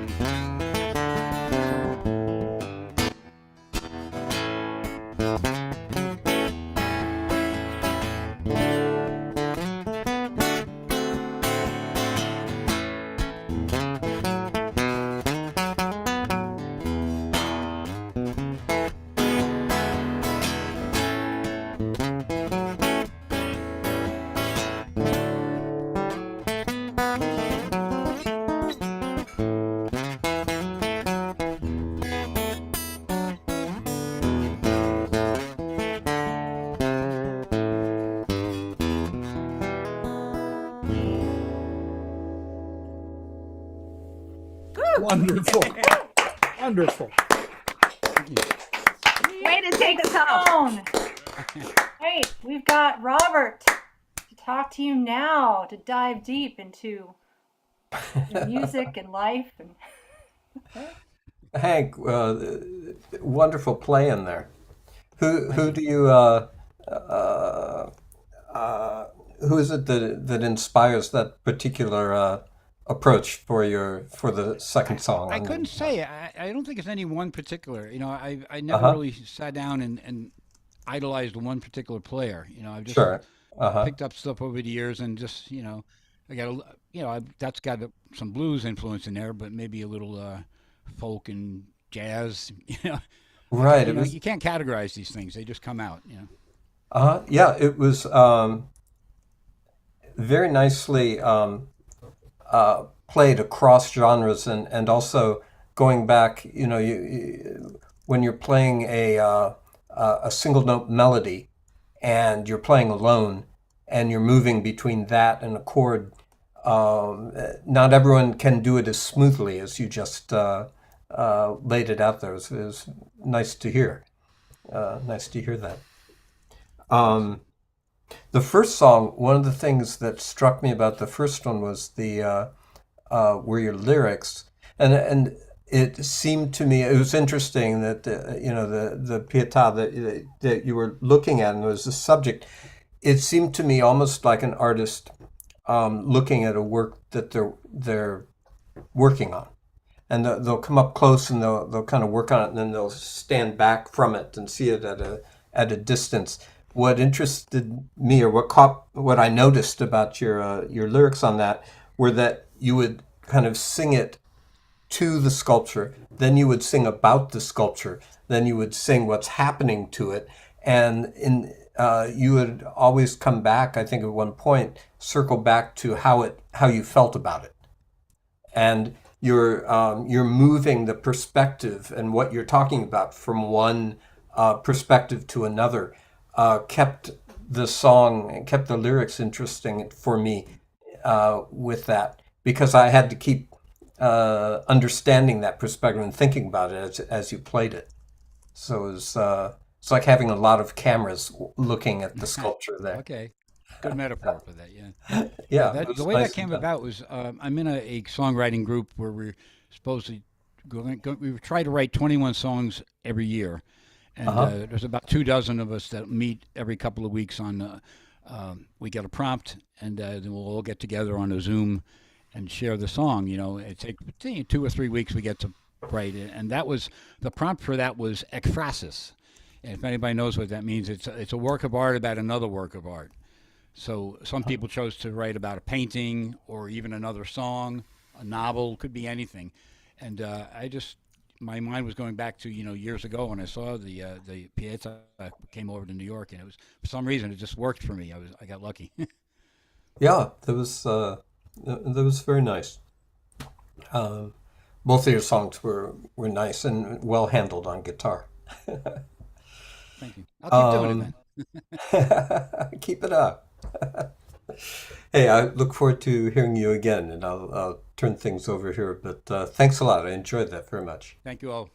Wonderful. Wonderful. Way to take us home. Hey, we've got Robert to talk to you now, to dive deep into music and life. And Hank, wonderful play in there. Who do you who is it that inspires that particular approach for the second song? I couldn't say. I don't think it's any one particular. You know, I never really sat down and idolized one particular player. You know, I've just picked up stuff over the years and just, you know, I got that's got some blues influence in there, but maybe a little folk and jazz. You know, right? You can't categorize these things; they just come out. You know. Yeah, it was very nicely played across genres, and also going back. You know, when you're playing a single note melody, and you're playing alone, and you're moving between that and a chord. Not everyone can do it as smoothly as you just laid it out there. It was nice to hear. Nice to hear that. The first song, one of the things that struck me about the first one was were your lyrics, and it seemed to me, it was interesting that the pietà that you were looking at and was the subject. It seemed to me almost like an artist looking at a work that they're working on, and they'll come up close and they'll kind of work on it, and then they'll stand back from it and see it at a distance. What interested me, or what I noticed about your lyrics on that, were that you would kind of sing it to the sculpture, then you would sing about the sculpture, then you would sing what's happening to it, and you would always come back. I think at one point, circle back to how you felt about it, and you're moving the perspective and what you're talking about from one perspective to another. Kept the song and kept the lyrics interesting for me with that, because I had to keep understanding that perspective and thinking about it as you played it. So it was It's like having a lot of cameras looking at the sculpture there. Okay, good metaphor for that. Yeah, Yeah, That, it was the way that nicely came done. about was I'm in a songwriting group where we're supposed to we try to write 21 songs every year, and Uh-huh. there's about 2 dozen of us that meet every couple of weeks on. We get a prompt, and then we'll all get together on a Zoom and share the song. It takes 2 or 3 weeks we get to write it, and that was the prompt for that was ekphrasis. And if anybody knows what that means, it's a work of art about another work of art. So some people chose to write about a painting or even another song, a novel, could be anything. And my mind was going back to years ago when I saw the Pieta came over to New York, and it was for some reason it just worked for me. I got lucky. Yeah, that was very nice. Both of your songs were nice and well handled on guitar. Thank you. I'll keep doing it then. Keep it up. Hey, I look forward to hearing you again, and I'll turn things over here. But thanks a lot. I enjoyed that very much. Thank you all.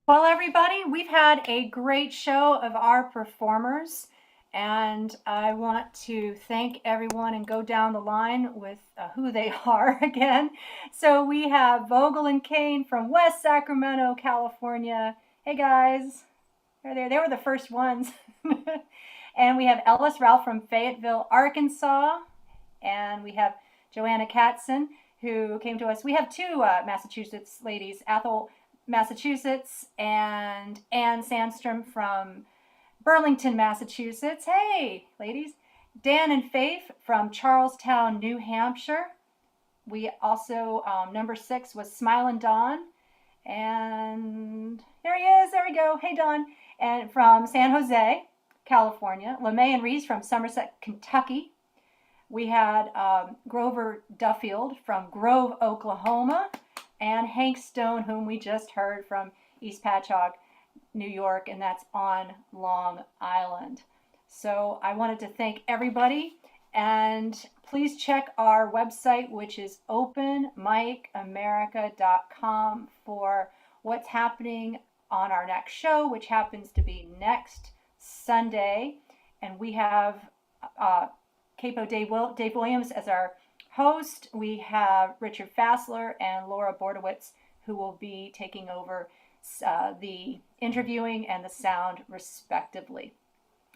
Well, everybody, we've had a great show of our performers, and I want to thank everyone and go down the line with who they are again. So we have Vogel and Kane from West Sacramento, California. Hey, guys. They're there. They were the first ones. And we have Ellis Ralph from Fayetteville, Arkansas. And we have Joanna Katzen, who came to us. We have two Massachusetts ladies, Ethel, Massachusetts, and Ann Sandstrom from Burlington, Massachusetts. Hey, ladies. Dan and Faith from Charlestown, New Hampshire. We also, number 6 was Smilin Don. And there he is. There we go. Hey, Don. And from San Jose, California. LeMay and Reese from Somerset, Kentucky. We had Grover Duffield from Grove, Oklahoma. And Hank Stone, whom we just heard from East Patchogue, New York. And that's on Long Island. So I wanted to thank everybody. And please check our website, which is openmicamerica.com, for what's happening on our next show, which happens to be next Sunday. And we have Capo Dave Williams as our host. We have Richard Fassler and Laura Bordowitz, who will be taking over the interviewing and the sound, respectively.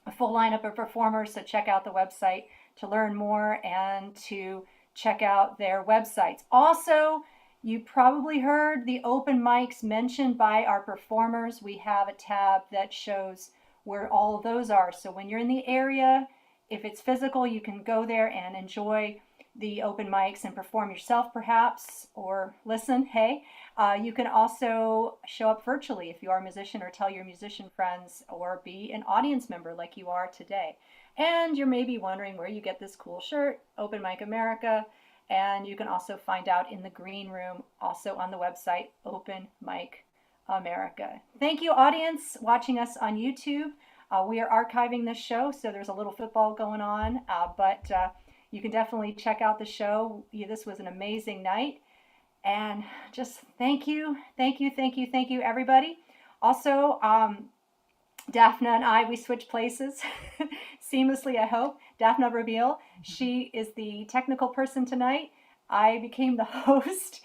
A full lineup of performers, so check out the website to learn more and to check out their websites. Also, you probably heard the open mics mentioned by our performers. We have a tab that shows where all of those are. So when you're in the area, if it's physical, you can go there and enjoy the open mics and perform yourself perhaps, or listen. Hey, you can also show up virtually if you are a musician, or tell your musician friends, or be an audience member like you are today. And you're maybe wondering where you get this cool shirt, Open Mic America. And you can also find out in the green room, also on the website, Open Mic America. Thank you, audience, watching us on YouTube. We are archiving this show, so there's a little football going on, but you can definitely check out the show. This was an amazing night. And just thank you, everybody. Also, Daphne and I, we switched places seamlessly, I hope. Daphne Rabiel, she is the technical person tonight. I became the host,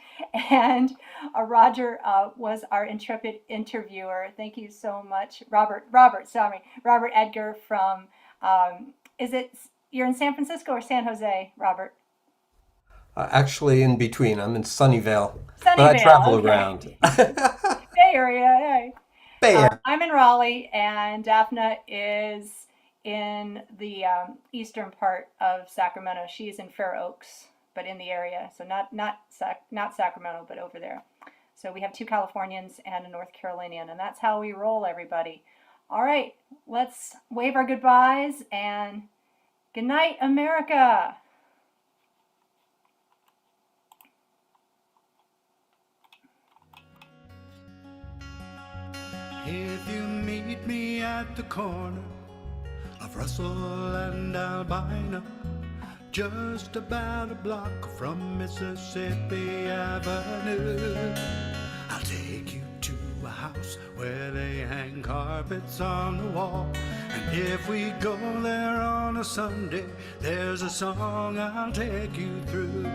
and Roger was our intrepid interviewer. Thank you so much. Robert Edgar from, you're in San Francisco or San Jose, Robert? Actually, in between. I'm in Sunnyvale, Sunnyvale, but I travel okay. around. Bay Area, hey. Bay Area. I'm in Raleigh, and Daphne is in the eastern part of Sacramento. She's in Fair Oaks, but in the area, so not Sacramento, but over there. So we have 2 Californians and a North Carolinian, and that's how we roll, everybody. All right, let's wave our goodbyes, and good night, America. If you meet me at the corner of Russell and Albina, just about a block from Mississippi Avenue, I'll take you to a house where they hang carpets on the wall. And if we go there on a Sunday, there's a song I'll take you through.